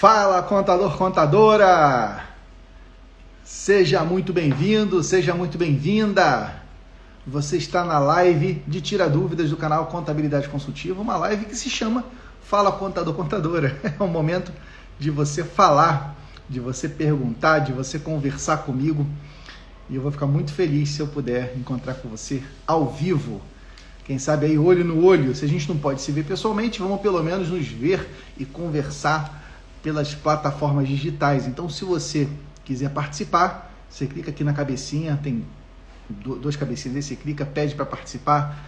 Fala, contador, contadora! Seja muito bem-vindo, seja muito bem-vinda! Você está na live de Tira Dúvidas do canal Contabilidade Consultiva, uma live que se chama Fala, contador, contadora. É um momento de você falar, de você perguntar, de você conversar comigo. E eu vou ficar muito feliz se eu puder encontrar com você ao vivo. Quem sabe aí olho no olho. Se a gente não pode se ver pessoalmente, vamos pelo menos nos ver e conversar pelas plataformas digitais. Então, se você quiser participar, você clica aqui na cabecinha, tem duas cabecinhas aí, você clica, pede para participar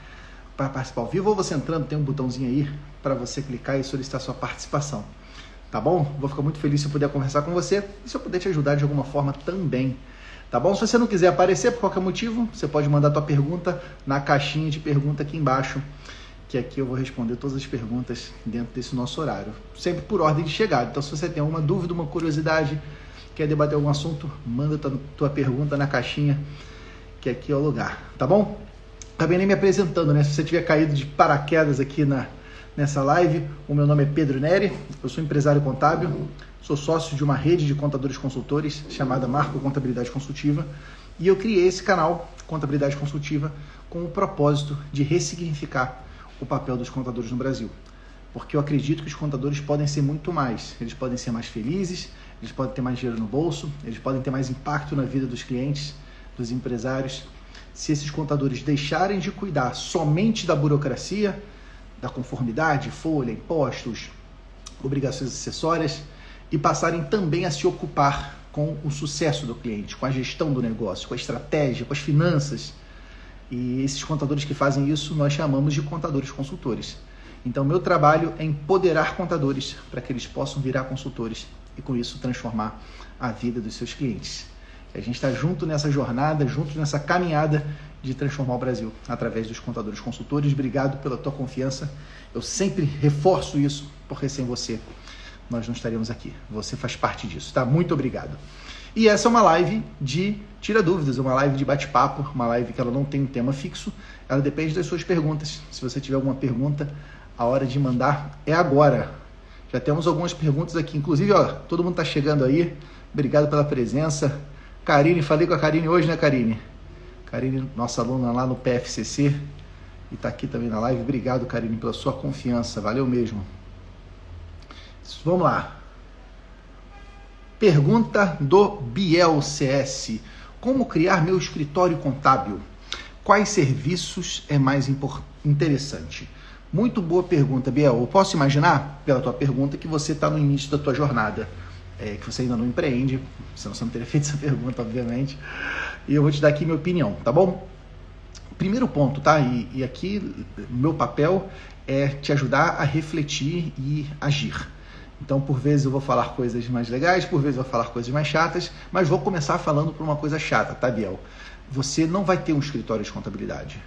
ao vivo, ou você entrando, tem um botãozinho aí para você clicar e solicitar sua participação. Tá bom? Vou ficar muito feliz se eu puder conversar com você e se eu puder te ajudar de alguma forma também. Tá bom? Se você não quiser aparecer por qualquer motivo, você pode mandar tua pergunta na caixinha de pergunta aqui embaixo, que aqui eu vou responder todas as perguntas dentro desse nosso horário, sempre por ordem de chegada. Então, se você tem alguma dúvida, uma curiosidade, quer debater algum assunto, manda tua pergunta na caixinha, que aqui é o lugar, tá bom? Acabei nem me apresentando, né? Se você tiver caído de paraquedas aqui nessa live, o meu nome é Pedro Neri, eu sou empresário contábil, sou sócio de uma rede de contadores consultores chamada Marco Contabilidade Consultiva, e eu criei esse canal Contabilidade Consultiva com o propósito de ressignificar o papel dos contadores no Brasil. Porque eu acredito que os contadores podem ser muito mais. Eles podem ser mais felizes, eles podem ter mais dinheiro no bolso, eles podem ter mais impacto na vida dos clientes, dos empresários, se esses contadores deixarem de cuidar somente da burocracia, da conformidade, folha, impostos, obrigações acessórias, e passarem também a se ocupar com o sucesso do cliente, com a gestão do negócio, com a estratégia, com as finanças. E esses contadores que fazem isso, nós chamamos de contadores consultores. Então, meu trabalho é empoderar contadores para que eles possam virar consultores e, com isso, transformar a vida dos seus clientes. E a gente está junto nessa jornada, junto nessa caminhada de transformar o Brasil através dos contadores consultores. Obrigado pela tua confiança. Eu sempre reforço isso, porque sem você nós não estaríamos aqui. Você faz parte disso, tá? Muito obrigado. E essa é uma live de Tira Dúvidas, uma live de bate-papo, uma live que ela não tem um tema fixo, ela depende das suas perguntas. Se você tiver alguma pergunta, a hora de mandar é agora. Já temos algumas perguntas aqui, inclusive, ó, todo mundo está chegando aí, obrigado pela presença. Karine, falei com a Karine hoje, né, Karine? Karine, nossa aluna lá no PFCC, e está aqui também na live. Obrigado, Karine, pela sua confiança, valeu mesmo. Vamos lá. Pergunta do Biel CS. Como criar meu escritório contábil? Quais serviços é mais interessante? Muito boa pergunta, Biel. Eu posso imaginar, pela tua pergunta, que você está no início da tua jornada, que você ainda não empreende, senão você não teria feito essa pergunta, obviamente. E eu vou te dar aqui minha opinião, tá bom? Primeiro ponto, tá? E aqui, meu papel é te ajudar a refletir e agir. Então, por vezes eu vou falar coisas mais legais, por vezes eu vou falar coisas mais chatas, mas vou começar falando por uma coisa chata, tá, Biel? Você não vai ter um escritório de contabilidade,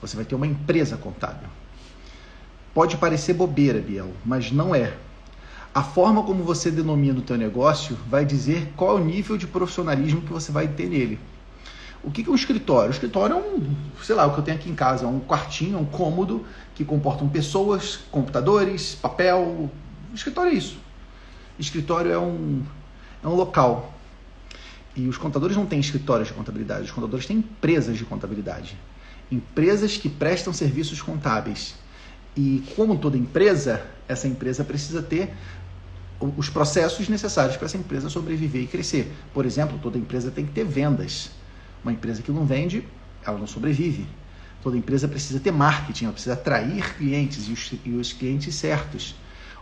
você vai ter uma empresa contábil. Pode parecer bobeira, Biel, mas não é. A forma como você denomina o teu negócio vai dizer qual é o nível de profissionalismo que você vai ter nele. O que é um escritório? O escritório é sei lá, o que eu tenho aqui em casa, é um quartinho, um cômodo que comportam pessoas, computadores, papel. O escritório é isso. Escritório é um local. E os contadores não têm escritórios de contabilidade, os contadores têm empresas de contabilidade. Empresas que prestam serviços contábeis. E como toda empresa, essa empresa precisa ter os processos necessários para essa empresa sobreviver e crescer. Por exemplo, toda empresa tem que ter vendas. Uma empresa que não vende, ela não sobrevive. Toda empresa precisa ter marketing, ela precisa atrair clientes e os clientes certos.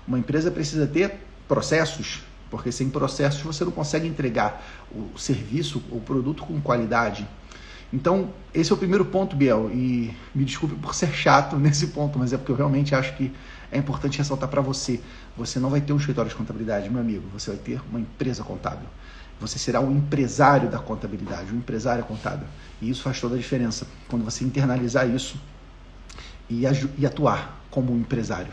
Uma empresa precisa ter processos, porque sem processos você não consegue entregar o serviço ou o produto com qualidade. Então, esse é o primeiro ponto, Biel, e me desculpe por ser chato nesse ponto, mas é porque eu realmente acho que é importante ressaltar para você. Você não vai ter um escritório de contabilidade, meu amigo, você vai ter uma empresa contábil. Você será um empresário da contabilidade, um empresário contábil. E isso faz toda a diferença quando você internalizar isso e atuar como um empresário.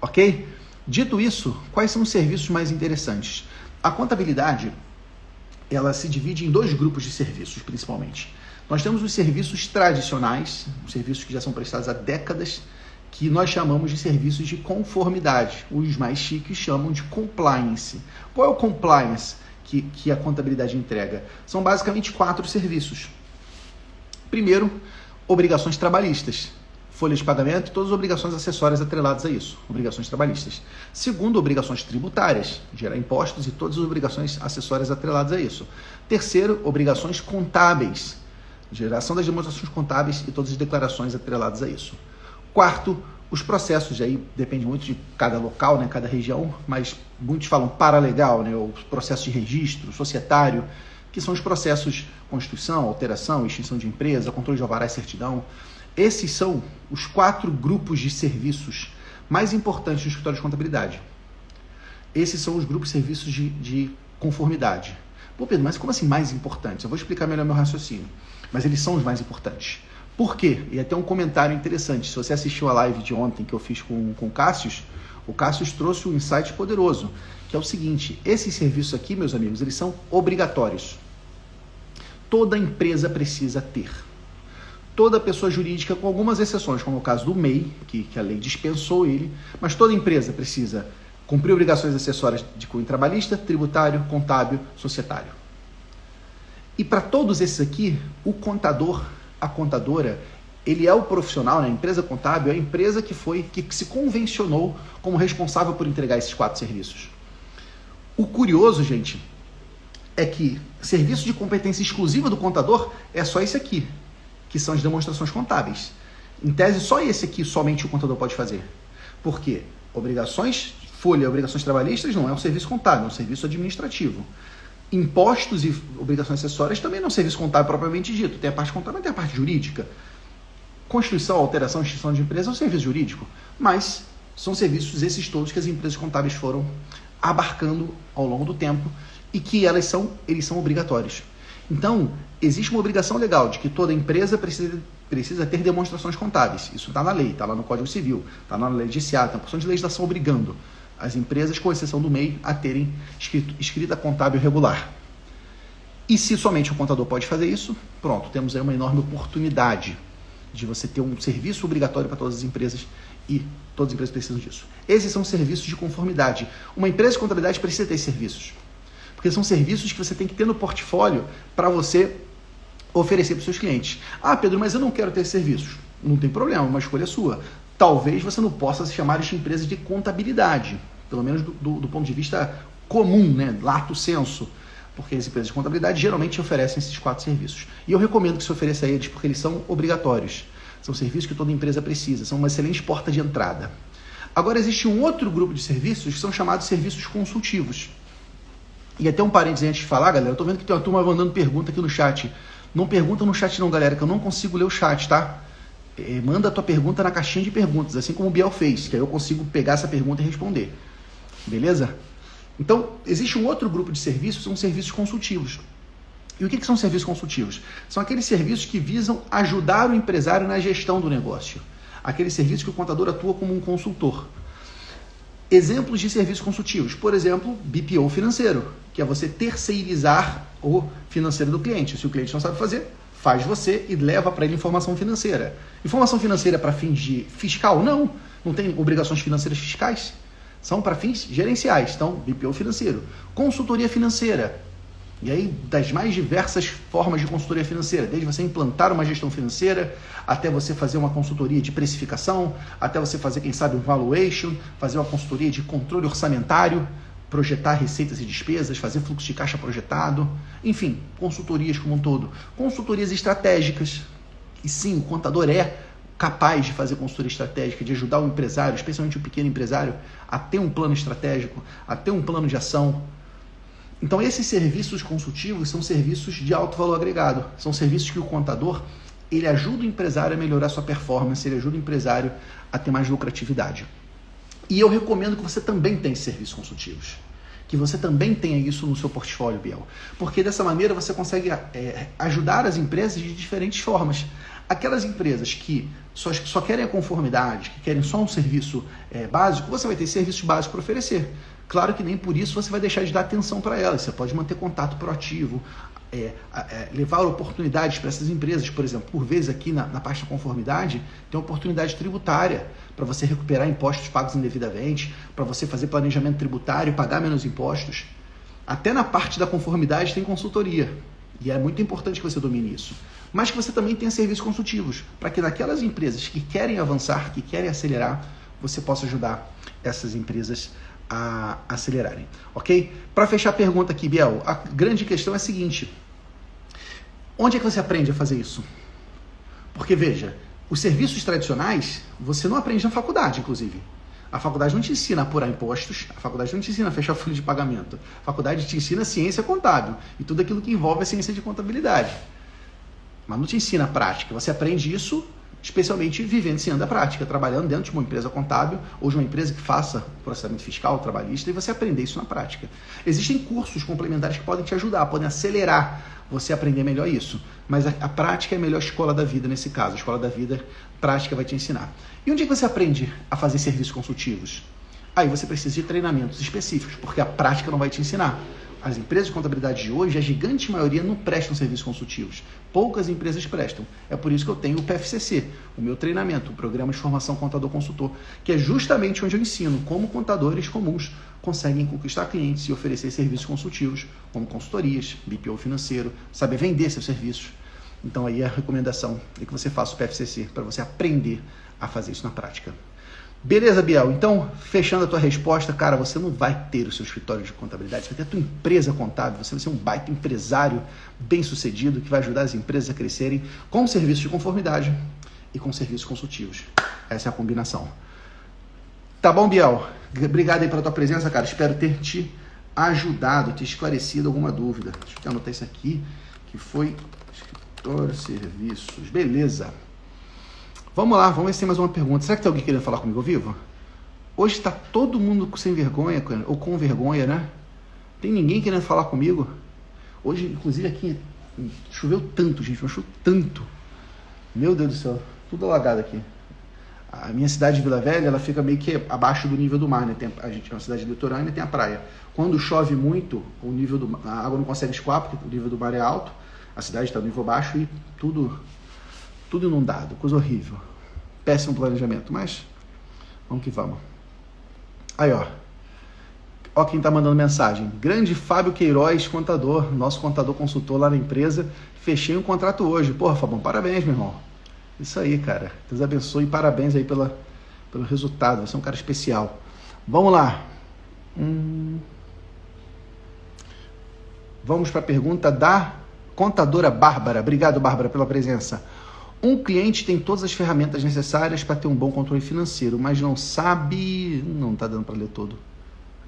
Ok? Dito isso, quais são os serviços mais interessantes? A contabilidade, ela se divide em dois grupos de serviços, principalmente. Nós temos os serviços tradicionais, os serviços que já são prestados há décadas, que nós chamamos de serviços de conformidade. Os mais chiques chamam de compliance. Qual é o compliance que a contabilidade entrega? São basicamente 4 serviços. Primeiro, obrigações trabalhistas. Folha de pagamento e todas as obrigações acessórias atreladas a isso, obrigações trabalhistas. Segundo, obrigações tributárias, gerar impostos e todas as obrigações acessórias atreladas a isso. Terceiro, obrigações contábeis, geração das demonstrações contábeis e todas as declarações atreladas a isso. Quarto, os processos, aí depende muito de cada local, né, cada região, mas muitos falam paralegal, né, o processo de registro, societário, que são os processos de constituição, alteração, extinção de empresa, controle de alvará e certidão. Esses são os 4 grupos de serviços mais importantes do escritório de contabilidade. Esses são os grupos de serviços de conformidade. Pô, Pedro, mas como assim mais importantes? Eu vou explicar melhor meu raciocínio. Mas eles são os mais importantes. Por quê? E até um comentário interessante. Se você assistiu a live de ontem que eu fiz com o Cássio trouxe um insight poderoso, que é o seguinte: esses serviços aqui, meus amigos, eles são obrigatórios. Toda empresa precisa ter. Toda pessoa jurídica, com algumas exceções, como o caso do MEI, que a lei dispensou ele, mas toda empresa precisa cumprir obrigações acessórias de cunho trabalhista, tributário, contábil, societário. E para todos esses aqui, o contador, a contadora, ele é o profissional, né? A empresa contábil é a empresa que se convencionou como responsável por entregar esses 4 serviços. O curioso, gente, é que serviço de competência exclusiva do contador é só esse aqui, que são as demonstrações contábeis. Em tese, só esse aqui somente o contador pode fazer. Por quê? Obrigações, folha, obrigações trabalhistas não é um serviço contábil, é um serviço administrativo. Impostos e obrigações acessórias também não é um serviço contábil propriamente dito. Tem a parte contábil, mas tem a parte jurídica. Constituição, alteração, extinção de empresa é um serviço jurídico, mas são serviços esses todos que as empresas contábeis foram abarcando ao longo do tempo e que eles são obrigatórios. Então, existe uma obrigação legal de que toda empresa precisa ter demonstrações contábeis. Isso está na lei, está lá no Código Civil, está na lei de SA, tem uma porção de legislação obrigando as empresas, com exceção do MEI, a terem escrita contábil regular. E se somente o contador pode fazer isso, pronto, temos aí uma enorme oportunidade de você ter um serviço obrigatório para todas as empresas e todas as empresas precisam disso. Esses são serviços de conformidade. Uma empresa de contabilidade precisa ter serviços. Porque são serviços que você tem que ter no portfólio para você oferecer para os seus clientes. Ah, Pedro, mas eu não quero ter serviços. Não tem problema, uma escolha sua. Talvez você não possa se chamar de empresa de contabilidade, pelo menos do ponto de vista comum, né? Lato sensu, porque as empresas de contabilidade geralmente oferecem esses 4 serviços. E eu recomendo que se ofereça a eles porque eles são obrigatórios. São serviços que toda empresa precisa, são uma excelente porta de entrada. Agora existe um outro grupo de serviços que são chamados serviços consultivos. E até um parênteses antes de falar, galera, eu tô vendo que tem uma turma mandando pergunta aqui no chat. Não pergunta no chat não, galera, que eu não consigo ler o chat, tá? Manda a tua pergunta na caixinha de perguntas, assim como o Biel fez, que aí eu consigo pegar essa pergunta e responder. Beleza? Então, existe um outro grupo de serviços, são serviços consultivos. E o que são serviços consultivos? São aqueles serviços que visam ajudar o empresário na gestão do negócio. Aqueles serviços que o contador atua como um consultor. Exemplos de serviços consultivos, por exemplo, BPO financeiro, que é você terceirizar o financeiro do cliente. Se o cliente não sabe fazer, faz você e leva para ele informação financeira. Informação financeira para fins de fiscal? Não, não tem obrigações financeiras fiscais. São para fins gerenciais, então BPO financeiro. Consultoria financeira. E aí, das mais diversas formas de consultoria financeira, desde você implantar uma gestão financeira, até você fazer uma consultoria de precificação, até você fazer, quem sabe, um valuation, fazer uma consultoria de controle orçamentário, projetar receitas e despesas, fazer fluxo de caixa projetado, enfim, consultorias como um todo. Consultorias estratégicas, e sim, o contador é capaz de fazer consultoria estratégica, de ajudar o empresário, especialmente o pequeno empresário, a ter um plano estratégico, a ter um plano de ação. Então, esses serviços consultivos são serviços de alto valor agregado. São serviços que o contador, ele ajuda o empresário a melhorar sua performance, ele ajuda o empresário a ter mais lucratividade. E eu recomendo que você também tenha esses serviços consultivos. Que você também tenha isso no seu portfólio, Biel. Porque dessa maneira você consegue ajudar as empresas de diferentes formas. Aquelas empresas que só querem a conformidade, que querem só um serviço básico, você vai ter serviços básicos para oferecer. Claro que nem por isso você vai deixar de dar atenção para elas. Você pode manter contato proativo, levar oportunidades para essas empresas. Por exemplo, por vezes aqui na parte da conformidade, tem uma oportunidade tributária para você recuperar impostos pagos indevidamente, para você fazer planejamento tributário, pagar menos impostos. Até na parte da conformidade tem consultoria. E é muito importante que você domine isso. Mas que você também tenha serviços consultivos, para que naquelas empresas que querem avançar, que querem acelerar, você possa ajudar essas empresas a acelerarem. Ok? Para fechar a pergunta aqui, Biel, a grande questão é a seguinte: onde é que você aprende a fazer isso? Porque, veja, os serviços tradicionais, você não aprende na faculdade, inclusive. A faculdade não te ensina a apurar impostos, a faculdade não te ensina a fechar folha de pagamento. A faculdade te ensina ciência contábil e tudo aquilo que envolve a ciência de contabilidade. Mas não te ensina a prática. Você aprende isso especialmente vivenciando a prática, trabalhando dentro de uma empresa contábil ou de uma empresa que faça processamento fiscal, trabalhista, e você aprender isso na prática. Existem cursos complementares que podem te ajudar, podem acelerar você aprender melhor isso. Mas a prática é a melhor escola da vida nesse caso. A escola da vida prática vai te ensinar. E onde é que você aprende a fazer serviços consultivos? Aí você precisa de treinamentos específicos, porque a prática não vai te ensinar. As empresas de contabilidade de hoje, a gigante maioria não prestam serviços consultivos. Poucas empresas prestam. É por isso que eu tenho o PFCC, o meu treinamento, o Programa de Formação Contador Consultor, que é justamente onde eu ensino como contadores comuns conseguem conquistar clientes e oferecer serviços consultivos, como consultorias, BPO financeiro, saber vender seus serviços. Então aí a recomendação é que você faça o PFCC para você aprender a fazer isso na prática. Beleza, Biel? Então, fechando a tua resposta, cara, você não vai ter o seu escritório de contabilidade, você vai ter a tua empresa contábil, você vai ser um baita empresário bem-sucedido que vai ajudar as empresas a crescerem com serviços de conformidade e com serviços consultivos. Essa é a combinação. Tá bom, Biel? Obrigado aí pela tua presença, cara. Espero ter te ajudado, ter esclarecido alguma dúvida. Deixa eu anotar isso aqui, que foi escritório, serviços. Beleza. Vamos lá, vamos ver se tem mais uma pergunta. Será que tem alguém querendo falar comigo ao vivo? Hoje está todo mundo sem vergonha, ou com vergonha, né? Tem ninguém querendo falar comigo? Hoje, inclusive aqui, choveu tanto, gente, mas choveu tanto. Meu Deus do céu, tudo alagado aqui. A minha cidade de Vila Velha, ela fica meio que abaixo do nível do mar, né? A gente é uma cidade litorânea e tem a praia. Quando chove muito, a água não consegue escoar, porque o nível do mar é alto, a cidade está no nível baixo e tudo inundado, coisa horrível. Péssimo planejamento, mas vamos que vamos. Aí, ó quem tá mandando mensagem. Grande Fábio Queiroz, contador, nosso contador consultor lá na empresa. Fechei um contrato hoje. Porra, Fabão, parabéns, meu irmão. Isso aí, cara. Deus abençoe e parabéns aí pelo resultado. Você é um cara especial. Vamos lá. Vamos para a pergunta da contadora Bárbara. Obrigado, Bárbara, pela presença. Um cliente tem todas as ferramentas necessárias para ter um bom controle financeiro, mas não sabe... Não está dando para ler todo.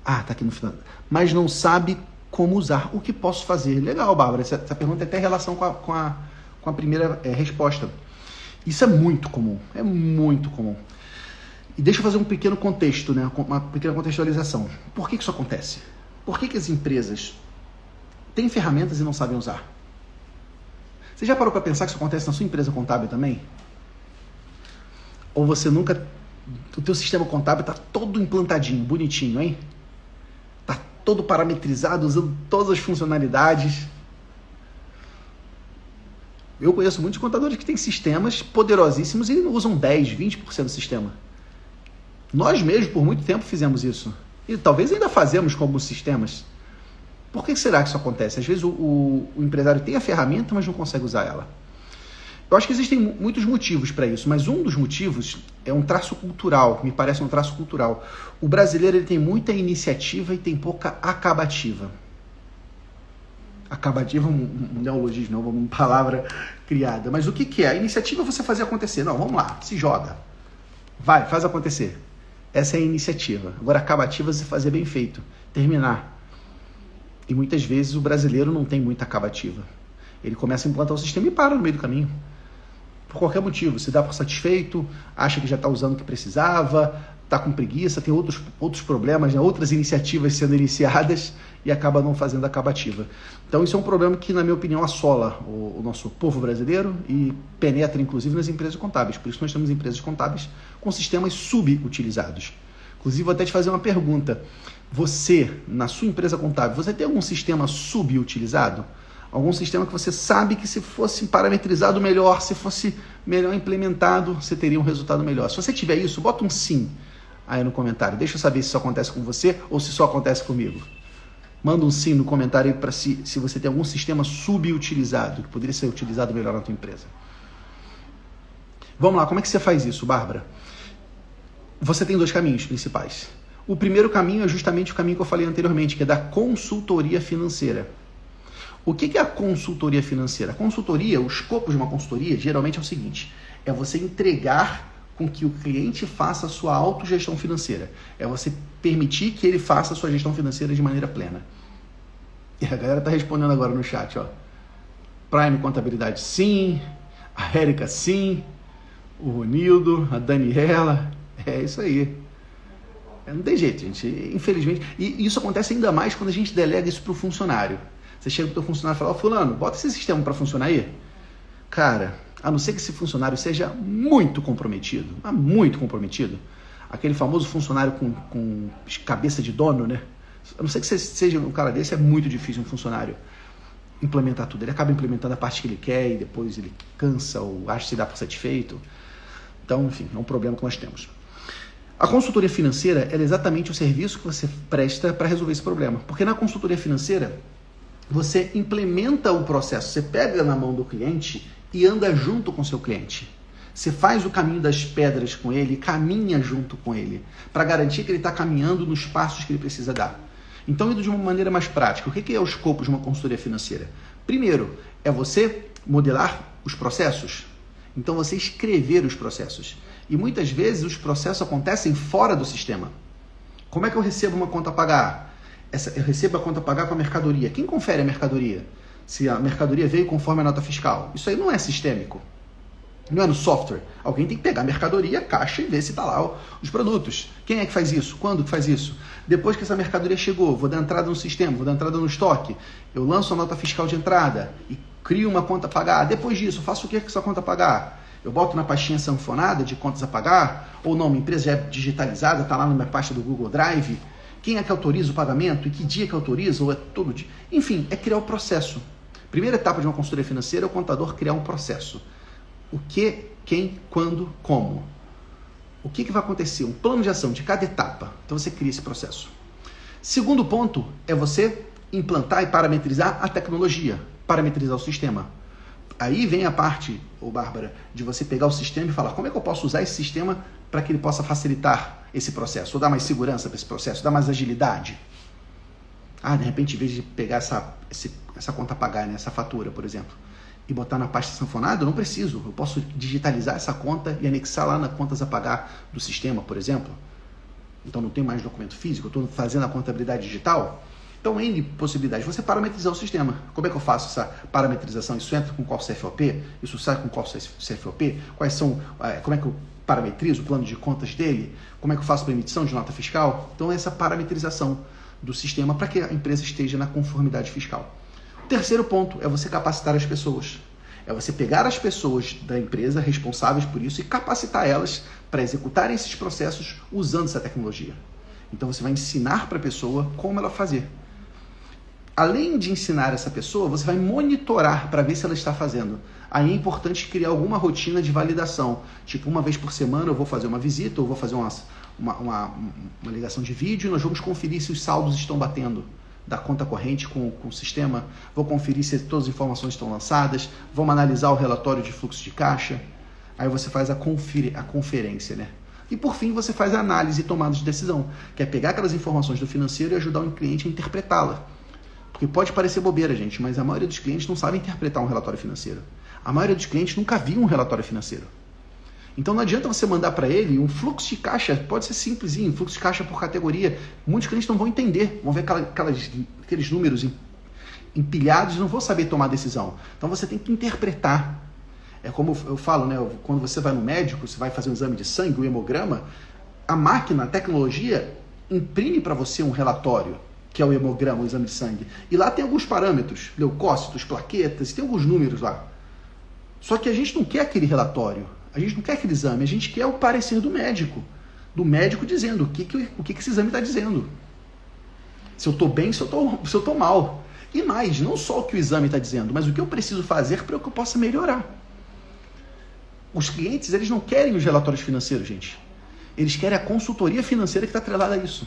Ah, está aqui no final. Mas não sabe como usar. O que posso fazer? Legal, Bárbara. Essa pergunta tem até relação com a primeira resposta. Isso é muito comum. É muito comum. E deixa eu fazer um pequeno contexto, né? Uma pequena contextualização. Por que isso acontece? Por que as empresas têm ferramentas e não sabem usar? Você já parou para pensar que isso acontece na sua empresa contábil também? Ou você nunca... O teu sistema contábil está todo implantadinho, bonitinho, hein? Está todo parametrizado, usando todas as funcionalidades. Eu conheço muitos contadores que têm sistemas poderosíssimos e usam 10, 20% do sistema. Nós mesmos, por muito tempo, fizemos isso. E talvez ainda fazemos com alguns sistemas. Por que será que isso acontece? Às vezes o empresário tem a ferramenta, mas não consegue usar ela. Eu acho que existem muitos motivos para isso, mas um dos motivos é um traço cultural, me parece um traço cultural. O brasileiro ele tem muita iniciativa e tem pouca acabativa. Acabativa é um neologismo, não uma palavra criada. Mas o que é? A iniciativa é você fazer acontecer. Não, vamos lá, se joga. Vai, faz acontecer. Essa é a iniciativa. Agora, a acabativa é você fazer bem feito, terminar. E muitas vezes o brasileiro não tem muita acabativa. Ele começa a implantar o sistema e para no meio do caminho. Por qualquer motivo. Se dá por satisfeito, acha que já está usando o que precisava, está com preguiça, tem outros problemas, né? Outras iniciativas sendo iniciadas e acaba não fazendo a acabativa. Então isso é um problema que, na minha opinião, assola o nosso povo brasileiro e penetra, inclusive, nas empresas contábeis. Por isso nós temos empresas contábeis com sistemas subutilizados. Inclusive, vou até te fazer uma pergunta. Você, na sua empresa contábil, você tem algum sistema subutilizado? Algum sistema que você sabe que se fosse parametrizado melhor, se fosse melhor implementado, você teria um resultado melhor? Se você tiver isso, bota um sim aí no comentário. Deixa eu saber se isso acontece com você ou se só acontece comigo. Manda um sim no comentário aí para se você tem algum sistema subutilizado, que poderia ser utilizado melhor na tua empresa. Vamos lá, como é que você faz isso, Bárbara? Você tem dois caminhos principais. O primeiro caminho é justamente o caminho que eu falei anteriormente, que é da consultoria financeira. O que é a consultoria financeira? A consultoria, o escopo de uma consultoria, geralmente é o seguinte, é você entregar com que o cliente faça a sua autogestão financeira. É você permitir que ele faça a sua gestão financeira de maneira plena. E a galera tá respondendo agora no chat, ó. Prime Contabilidade, sim. A Érica, sim. O Ronildo, a Daniela. É isso aí. Não tem jeito, gente. Infelizmente. E isso acontece ainda mais quando a gente delega isso pro funcionário. Você chega pro teu funcionário e fala, ó, fulano, bota esse sistema para funcionar aí. Cara, a não ser que esse funcionário seja muito comprometido, mas muito comprometido, aquele famoso funcionário com cabeça de dono, né? A não ser que você seja um cara desse, é muito difícil um funcionário implementar tudo. Ele acaba implementando a parte que ele quer e depois ele cansa ou acha que se dá por satisfeito. Então, enfim, é um problema que nós temos. A consultoria financeira é exatamente o serviço que você presta para resolver esse problema. Porque na consultoria financeira, você implementa o processo, você pega na mão do cliente e anda junto com o seu cliente. Você faz o caminho das pedras com ele, caminha junto com ele, para garantir que ele está caminhando nos passos que ele precisa dar. Então, indo de uma maneira mais prática, o que é o escopo de uma consultoria financeira? Primeiro, é você modelar os processos. Então, você escrever os processos. E muitas vezes os processos acontecem fora do sistema. Como é que eu recebo uma conta a pagar? Eu recebo a conta a pagar com a mercadoria. Quem confere a mercadoria? Se a mercadoria veio conforme a nota fiscal. Isso aí não é sistêmico. Não é no software. Alguém tem que pegar a mercadoria, a caixa e ver se está lá os produtos. Quem é que faz isso? Quando que faz isso? Depois que essa mercadoria chegou, vou dar entrada no sistema, vou dar entrada no estoque. Eu lanço a nota fiscal de entrada e crio uma conta a pagar. Depois disso, faço o que com essa conta a pagar? Eu boto na pastinha sanfonada de contas a pagar? Ou não, minha empresa já é digitalizada, está lá na minha pasta do Google Drive? Quem é que autoriza o pagamento? E que dia que autoriza? Ou é todo dia? Enfim, é criar o processo. Primeira etapa de uma consultoria financeira é o contador criar um processo. O que, quem, quando, como. O que vai acontecer? Um plano de ação de cada etapa. Então você cria esse processo. Segundo ponto é você implantar e parametrizar a tecnologia, parametrizar o sistema. Aí vem a parte, Bárbara, de você pegar o sistema e falar como é que eu posso usar esse sistema para que ele possa facilitar esse processo, ou dar mais segurança para esse processo, dar mais agilidade. De repente, em vez de pegar essa conta a pagar, né, essa fatura, por exemplo, e botar na pasta sanfonada, eu não preciso. Eu posso digitalizar essa conta e anexar lá nas contas a pagar do sistema, por exemplo. Então não tem mais documento físico, eu estou fazendo a contabilidade digital. Então, N possibilidades. Você parametrizar o sistema. Como é que eu faço essa parametrização? Isso entra com qual CFOP? Isso sai com qual CFOP? Como é que eu parametrizo o plano de contas dele? Como é que eu faço para emissão de nota fiscal? Então, essa parametrização do sistema para que a empresa esteja na conformidade fiscal. O terceiro ponto é você capacitar as pessoas. É você pegar as pessoas da empresa responsáveis por isso e capacitar elas para executarem esses processos usando essa tecnologia. Então você vai ensinar para a pessoa como ela fazer. Além de ensinar essa pessoa, você vai monitorar para ver se ela está fazendo. Aí é importante criar alguma rotina de validação. Tipo, uma vez por semana eu vou fazer uma visita ou vou fazer uma ligação de vídeo e nós vamos conferir se os saldos estão batendo da conta corrente com o sistema. Vou conferir se todas as informações estão lançadas. Vamos analisar o relatório de fluxo de caixa. Aí você faz a conferência, né? E por fim você faz a análise e tomada de decisão, que é pegar aquelas informações do financeiro e ajudar o cliente a interpretá-la. Porque pode parecer bobeira, gente, mas a maioria dos clientes não sabe interpretar um relatório financeiro. A maioria dos clientes nunca viu um relatório financeiro. Então não adianta você mandar para ele um fluxo de caixa, pode ser simplesinho, fluxo de caixa por categoria. Muitos clientes não vão entender, vão ver aqueles números empilhados e não vão saber tomar decisão. Então você tem que interpretar. É como eu falo, né? Quando você vai no médico, você vai fazer um exame de sangue, um hemograma, a máquina, a tecnologia, imprime para você um relatório, que é o hemograma, o exame de sangue. E lá tem alguns parâmetros, leucócitos, plaquetas, tem alguns números lá. Só que a gente não quer aquele relatório, a gente não quer aquele exame, a gente quer o parecer do médico. do médico dizendo o que esse exame está dizendo. Se eu estou bem, se eu estou mal. E mais, não só o que o exame está dizendo, mas o que eu preciso fazer para que eu possa melhorar. Os clientes, eles não querem os relatórios financeiros, gente. Eles querem a consultoria financeira que está atrelada a isso.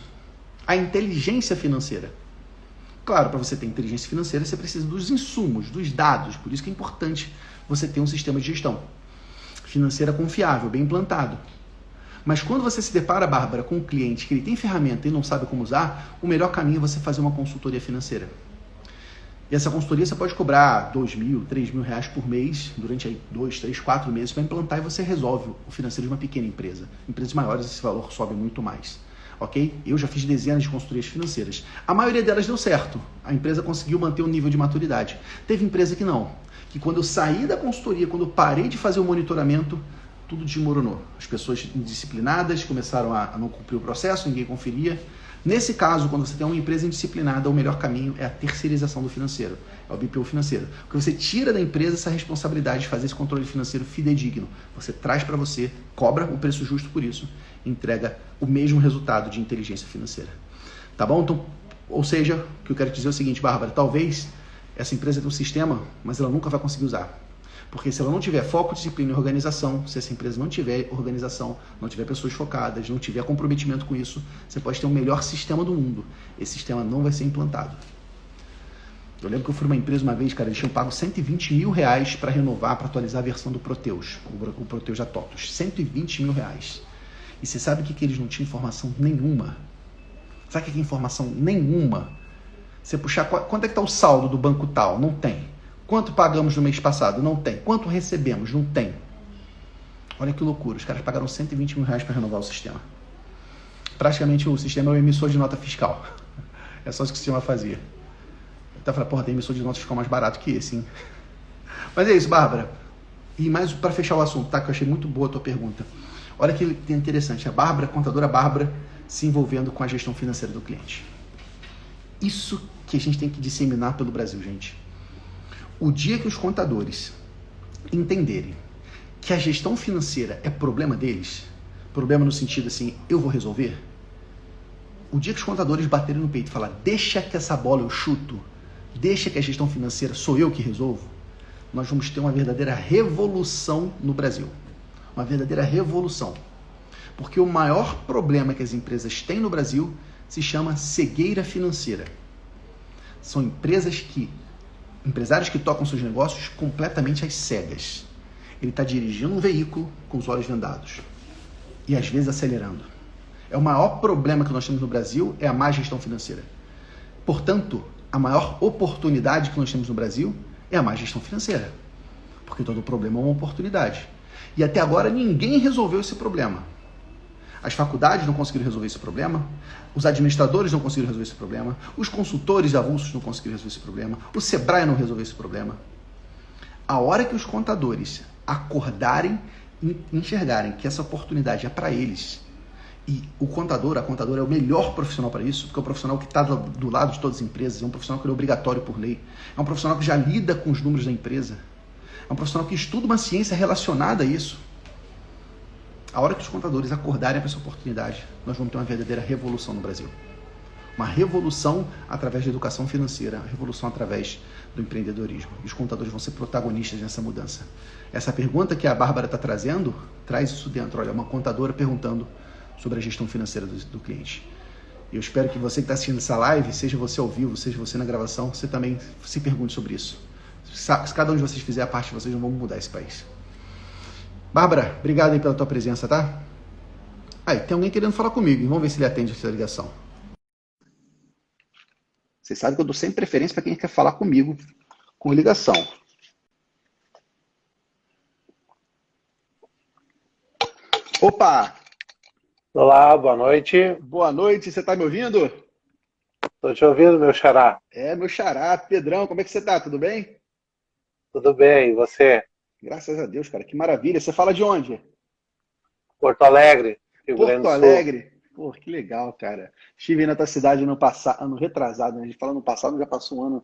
A inteligência financeira. Claro, para você ter inteligência financeira, você precisa dos insumos, dos dados. Por isso que é importante você ter um sistema de gestão financeira confiável, bem implantado. Mas quando você se depara, Bárbara, com um cliente que ele tem ferramenta e não sabe como usar, o melhor caminho é você fazer uma consultoria financeira. E essa consultoria você pode cobrar R$2.000, R$3.000 por mês, durante aí 2, 3, 4 meses para implantar e você resolve o financeiro de uma pequena empresa. Empresas maiores esse valor sobe muito mais. Ok? Eu já fiz dezenas de consultorias financeiras. A maioria delas deu certo. A empresa conseguiu manter o nível de maturidade. Teve empresa que não. Que quando eu saí da consultoria, quando eu parei de fazer o monitoramento, tudo desmoronou. As pessoas indisciplinadas começaram a não cumprir o processo, ninguém conferia. Nesse caso, quando você tem uma empresa indisciplinada, o melhor caminho é a terceirização do financeiro, é o BPO financeiro. Porque você tira da empresa essa responsabilidade de fazer esse controle financeiro fidedigno. Você traz para você, cobra o preço justo por isso, entrega o mesmo resultado de inteligência financeira. Tá bom? Então, ou seja, o que eu quero dizer é o seguinte, Bárbara, talvez essa empresa tenha um sistema, mas ela nunca vai conseguir usar. Porque se ela não tiver foco, disciplina e organização, se essa empresa não tiver organização, não tiver pessoas focadas, não tiver comprometimento com isso, você pode ter o melhor sistema do mundo. Esse sistema não vai ser implantado. Eu lembro que eu fui numa empresa uma vez, cara, eles tinham pago R$120 mil para renovar, para atualizar a versão do Proteus, o Proteus da TOTUS. R$120 mil. E você sabe que eles não tinham informação nenhuma? Sabe o que é informação nenhuma? Você puxar, quanto é que está o saldo do banco tal? Não tem. Quanto pagamos no mês passado? Não tem. Quanto recebemos? Não tem. Olha que loucura. Os caras pagaram R$120 mil para renovar o sistema. Praticamente o sistema é o emissor de nota fiscal. É só isso que o sistema fazia. Eu até falei, porra, tem emissor de nota fiscal mais barato que esse, hein? Mas é isso, Bárbara. E mais para fechar o assunto, tá? Que eu achei muito boa a tua pergunta. Olha que interessante. A Bárbara, a contadora Bárbara, se envolvendo com a gestão financeira do cliente. Isso que a gente tem que disseminar pelo Brasil, gente. O dia que os contadores entenderem que a gestão financeira é problema deles, problema no sentido assim, eu vou resolver, o dia que os contadores baterem no peito e falar, deixa que essa bola eu chuto, deixa que a gestão financeira sou eu que resolvo, nós vamos ter uma verdadeira revolução no Brasil. Uma verdadeira revolução. Porque o maior problema que as empresas têm no Brasil se chama cegueira financeira. São empresários que tocam seus negócios completamente às cegas. Ele está dirigindo um veículo com os olhos vendados e às vezes acelerando. É o maior problema que nós temos no Brasil, é a má gestão financeira. Portanto, a maior oportunidade que nós temos no Brasil é a má gestão financeira. Porque todo problema é uma oportunidade. E até agora ninguém resolveu esse problema. As faculdades não conseguiram resolver esse problema, os administradores não conseguiram resolver esse problema, os consultores avulsos não conseguiram resolver esse problema, o Sebrae não resolveu esse problema. A hora que os contadores acordarem e enxergarem que essa oportunidade é para eles, e a contadora é o melhor profissional para isso, porque é o profissional que está do lado de todas as empresas, é um profissional que é obrigatório por lei, é um profissional que já lida com os números da empresa, é um profissional que estuda uma ciência relacionada a isso. A hora que os contadores acordarem para essa oportunidade, nós vamos ter uma verdadeira revolução no Brasil. Uma revolução através da educação financeira, uma revolução através do empreendedorismo. E os contadores vão ser protagonistas nessa mudança. Essa pergunta que a Bárbara está trazendo, traz isso dentro. Olha, uma contadora perguntando sobre a gestão financeira do cliente. E eu espero que você que está assistindo essa live, seja você ao vivo, seja você na gravação, você também se pergunte sobre isso. Se cada um de vocês fizer a parte de vocês, não vamos mudar esse país. Bárbara, obrigado aí pela tua presença, tá? Aí, tem alguém querendo falar comigo. Vamos ver se ele atende essa ligação. Você sabe que eu dou sempre preferência para quem quer falar comigo com ligação. Opa! Olá, boa noite. Boa noite, você tá me ouvindo? Estou te ouvindo, meu xará. É, meu xará, Pedrão, como é que você tá? Tudo bem? Tudo bem, e você? Graças a Deus, cara, que maravilha. Você fala de onde? Porto Alegre, Rio Grande Porto do Sul. Alegre. Pô, que legal, cara. Estive aí na tua cidade no passado, ano retrasado, né? A gente fala no passado, já passou um ano.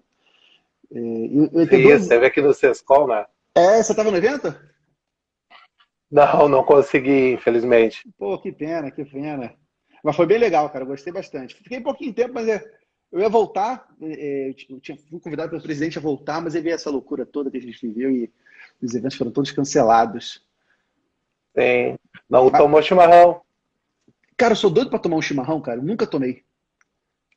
Sim, você vê aqui no Sescom, né? É, você estava no evento? Não, não consegui, infelizmente. Pô, que pena, que pena. Mas foi bem legal, cara. Eu gostei bastante. Fiquei um pouquinho de tempo, mas eu ia voltar. Fui convidado pelo presidente a voltar, mas ele veio essa loucura toda que a gente viveu e os eventos foram todos cancelados. Sim. Não Mas, tomou chimarrão. cara, eu sou doido pra tomar um chimarrão, cara. Eu nunca tomei.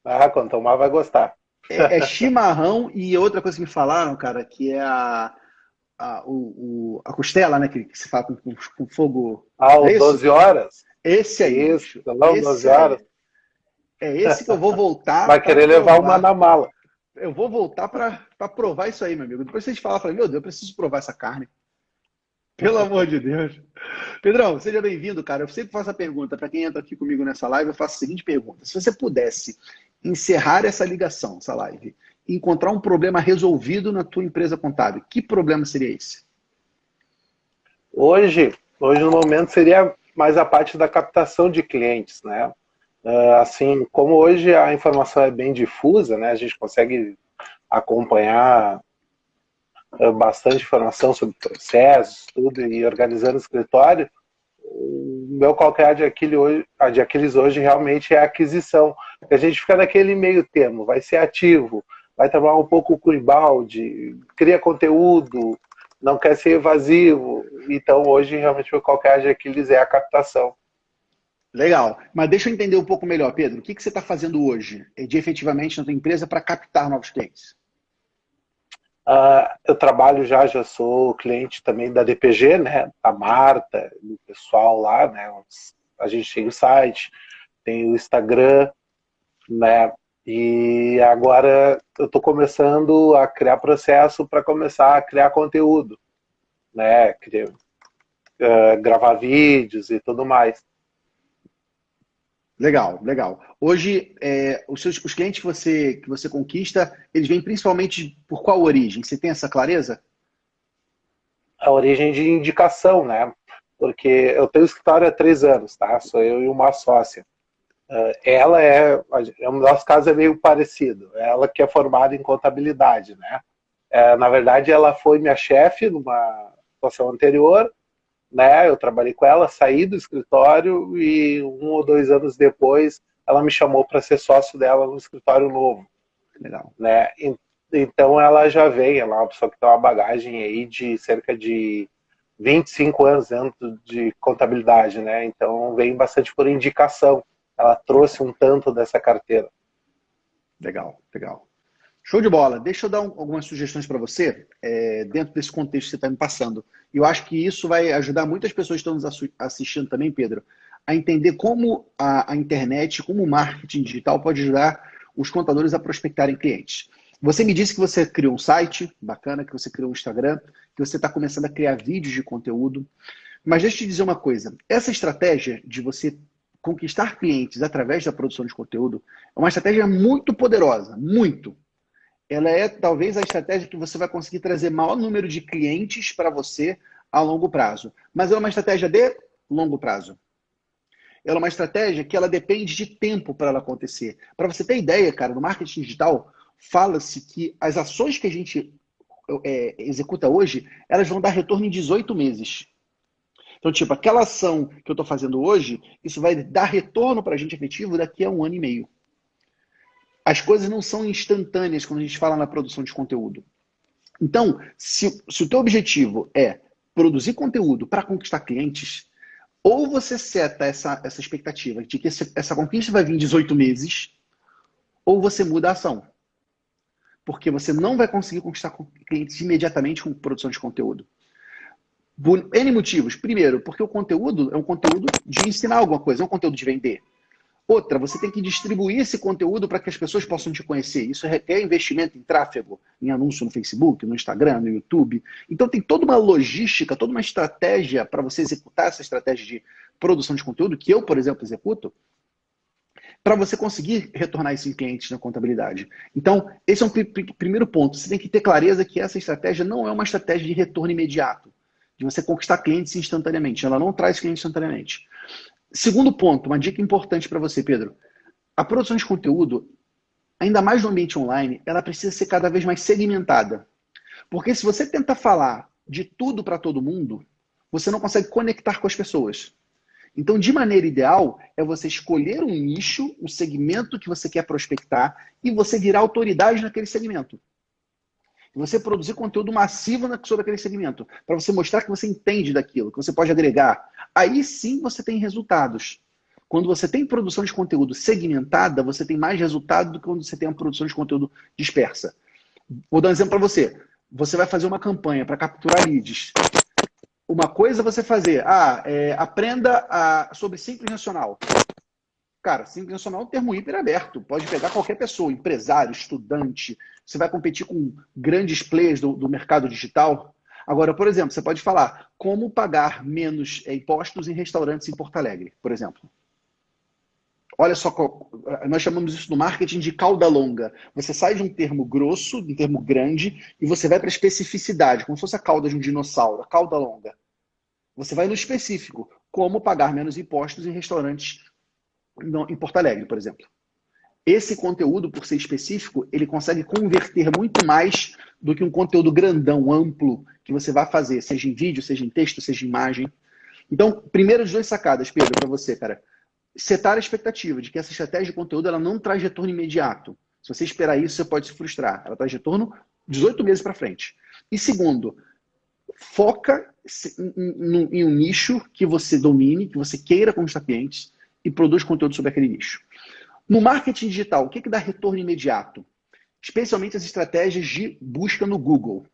Ah, quando tomar vai gostar. É chimarrão e outra coisa que me falaram, cara, que é a costela, né? Que se faz com fogo. Ah, Não o é isso? 12 horas? Esse aí, Isso, bicho. não, Esse 12 horas. aí. É esse que eu vou voltar Vai para querer levar uma provar. na mala. Eu vou voltar para provar isso aí, meu amigo. Depois vocês falam, eu falei, meu Deus, eu preciso provar essa carne. Pelo amor de Deus. Pedrão, seja bem-vindo, cara. Eu sempre faço a pergunta, para quem entra aqui comigo nessa live, eu faço a seguinte pergunta. Se você pudesse encerrar essa ligação, essa live, e encontrar um problema resolvido na tua empresa contábil, que problema seria esse? Hoje no momento seria mais a parte da captação de clientes, né? Assim, como hoje a informação é bem difusa, né? A gente consegue acompanhar bastante informação sobre processos, tudo, e organizando o escritório. O meu calcanhar de Aquiles hoje realmente é a aquisição. Porque a gente fica naquele meio termo, vai ser ativo, vai trabalhar um pouco com embalde, cria conteúdo, não quer ser evasivo. Então hoje realmente o meu calcanhar de Aquiles é a captação. Legal. Mas deixa eu entender um pouco melhor, Pedro. O que você está fazendo hoje, de efetivamente na tua empresa para captar novos clientes? Eu trabalho já sou cliente também da DPG, né? A Marta, o pessoal lá, né? A gente tem o site, tem o Instagram, né? E agora eu estou começando a criar processo para começar a criar conteúdo, né? Gravar vídeos e tudo mais. Legal, legal. Hoje, os clientes que você conquista, eles vêm principalmente por qual origem? Você tem essa clareza? A origem de indicação, né? Porque eu tenho escritório há 3 anos, tá? Sou eu e uma sócia. Ela o nosso caso é meio parecido. Ela que é formada em contabilidade, né? Na verdade, ela foi minha chefe numa situação anterior, né? Eu trabalhei com ela, saí do escritório e 1 ou 2 anos depois ela me chamou para ser sócio dela no escritório novo, Legal. né? Então ela já vem, ela é uma pessoa que tem uma bagagem aí de cerca de 25 anos dentro de contabilidade, né? Então vem bastante por indicação. Ela trouxe um tanto dessa carteira. Legal, legal. Show de bola. Deixa eu dar algumas sugestões para você, dentro desse contexto que você está me passando. E eu acho que isso vai ajudar muitas pessoas que estão nos assistindo também, Pedro, a entender como a internet, como o marketing digital pode ajudar os contadores a prospectarem clientes. Você me disse que você criou um site bacana, que você criou um Instagram, que você está começando a criar vídeos de conteúdo. Mas deixa eu te dizer uma coisa. Essa estratégia de você conquistar clientes através da produção de conteúdo é uma estratégia muito poderosa, muito. Ela é talvez a estratégia que você vai conseguir trazer maior número de clientes para você a longo prazo. Mas é uma estratégia de longo prazo. Ela é uma estratégia que ela depende de tempo para ela acontecer. Para você ter ideia, cara, no marketing digital, fala-se que as ações que a gente executa hoje, elas vão dar retorno em 18 meses. Então, tipo, aquela ação que eu estou fazendo hoje, isso vai dar retorno para a gente efetivo daqui a 1 ano e meio. As coisas não são instantâneas quando a gente fala na produção de conteúdo. Então, se o teu objetivo é produzir conteúdo para conquistar clientes, ou você seta essa expectativa de que essa conquista vai vir em 18 meses, ou você muda a ação. Porque você não vai conseguir conquistar clientes imediatamente com produção de conteúdo. Por N motivos. Primeiro, porque o conteúdo é um conteúdo de ensinar alguma coisa, é um conteúdo de vender. Outra, você tem que distribuir esse conteúdo para que as pessoas possam te conhecer. Isso requer investimento em tráfego, em anúncio no Facebook, no Instagram, no YouTube. Então tem toda uma logística, toda uma estratégia para você executar essa estratégia de produção de conteúdo, que eu, por exemplo, executo, para você conseguir retornar isso em clientes na contabilidade. Então, esse é um primeiro ponto. Você tem que ter clareza que essa estratégia não é uma estratégia de retorno imediato, de você conquistar clientes instantaneamente. Ela não traz clientes instantaneamente. Segundo ponto, uma dica importante para você, Pedro. A produção de conteúdo, ainda mais no ambiente online, ela precisa ser cada vez mais segmentada. Porque se você tenta falar de tudo para todo mundo, você não consegue conectar com as pessoas. Então, de maneira ideal, é você escolher um nicho, um segmento que você quer prospectar e você virar autoridade naquele segmento. E você produzir conteúdo massivo sobre aquele segmento, para você mostrar que você entende daquilo, que você pode agregar. Aí sim você tem resultados. Quando você tem produção de conteúdo segmentada, você tem mais resultado do que quando você tem uma produção de conteúdo dispersa. Vou dar um exemplo para você. Você vai fazer uma campanha para capturar leads. Uma coisa é você fazer, aprenda sobre Simples Nacional. Cara, Simples Nacional é um termo hiper aberto. Pode pegar qualquer pessoa, empresário, estudante. Você vai competir com grandes players do mercado digital. Agora, por exemplo, você pode falar como pagar menos impostos em restaurantes em Porto Alegre, por exemplo. Olha só, nós chamamos isso no marketing de cauda longa. Você sai de um termo grosso, de um termo grande, e você vai para a especificidade, como se fosse a cauda de um dinossauro, a cauda longa. Você vai no específico, como pagar menos impostos em restaurantes em Porto Alegre, por exemplo. Esse conteúdo, por ser específico, ele consegue converter muito mais do que um conteúdo grandão, amplo, que você vai fazer, seja em vídeo, seja em texto, seja em imagem. Então, primeiro de 2 sacadas, Pedro, para você, cara. Setar a expectativa de que essa estratégia de conteúdo ela não traz retorno imediato. Se você esperar isso, você pode se frustrar. Ela traz retorno 18 meses para frente. E segundo, foca em um nicho que você domine, que você queira conquistar clientes e produz conteúdo sobre aquele nicho. No marketing digital, o que dá retorno imediato? Especialmente as estratégias de busca no Google.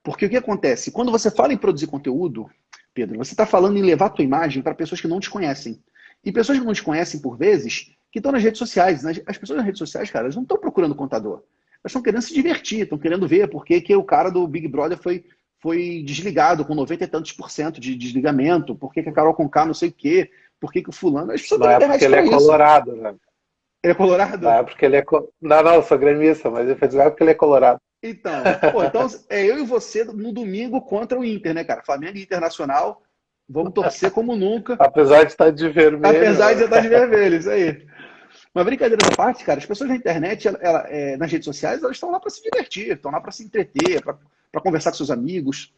Porque o que acontece? Quando você fala em produzir conteúdo, Pedro, você está falando em levar a tua imagem para pessoas que não te conhecem. E pessoas que não te conhecem, por vezes, que estão nas redes sociais. As pessoas nas redes sociais, cara, elas não estão procurando contador. Elas estão querendo se divertir, estão querendo ver por que o cara do Big Brother foi desligado com 90 e tantos por cento de desligamento, por que a Carol Conká não sei o quê, por que o fulano... As pessoas Não é porque ele é colorado, né? Ele é colorado? Não é porque ele é... Não, eu sou gremista, mas ele foi dizer porque ele é colorado. Então, é eu e você no domingo contra o Inter, né, cara? Flamengo e Internacional, vamos torcer como nunca. Apesar de estar de vermelho. Apesar de estar de vermelho, isso aí. Uma brincadeira da parte, cara, as pessoas na internet, nas redes sociais, elas estão lá para se divertir, estão lá para se entreter, para conversar com seus amigos.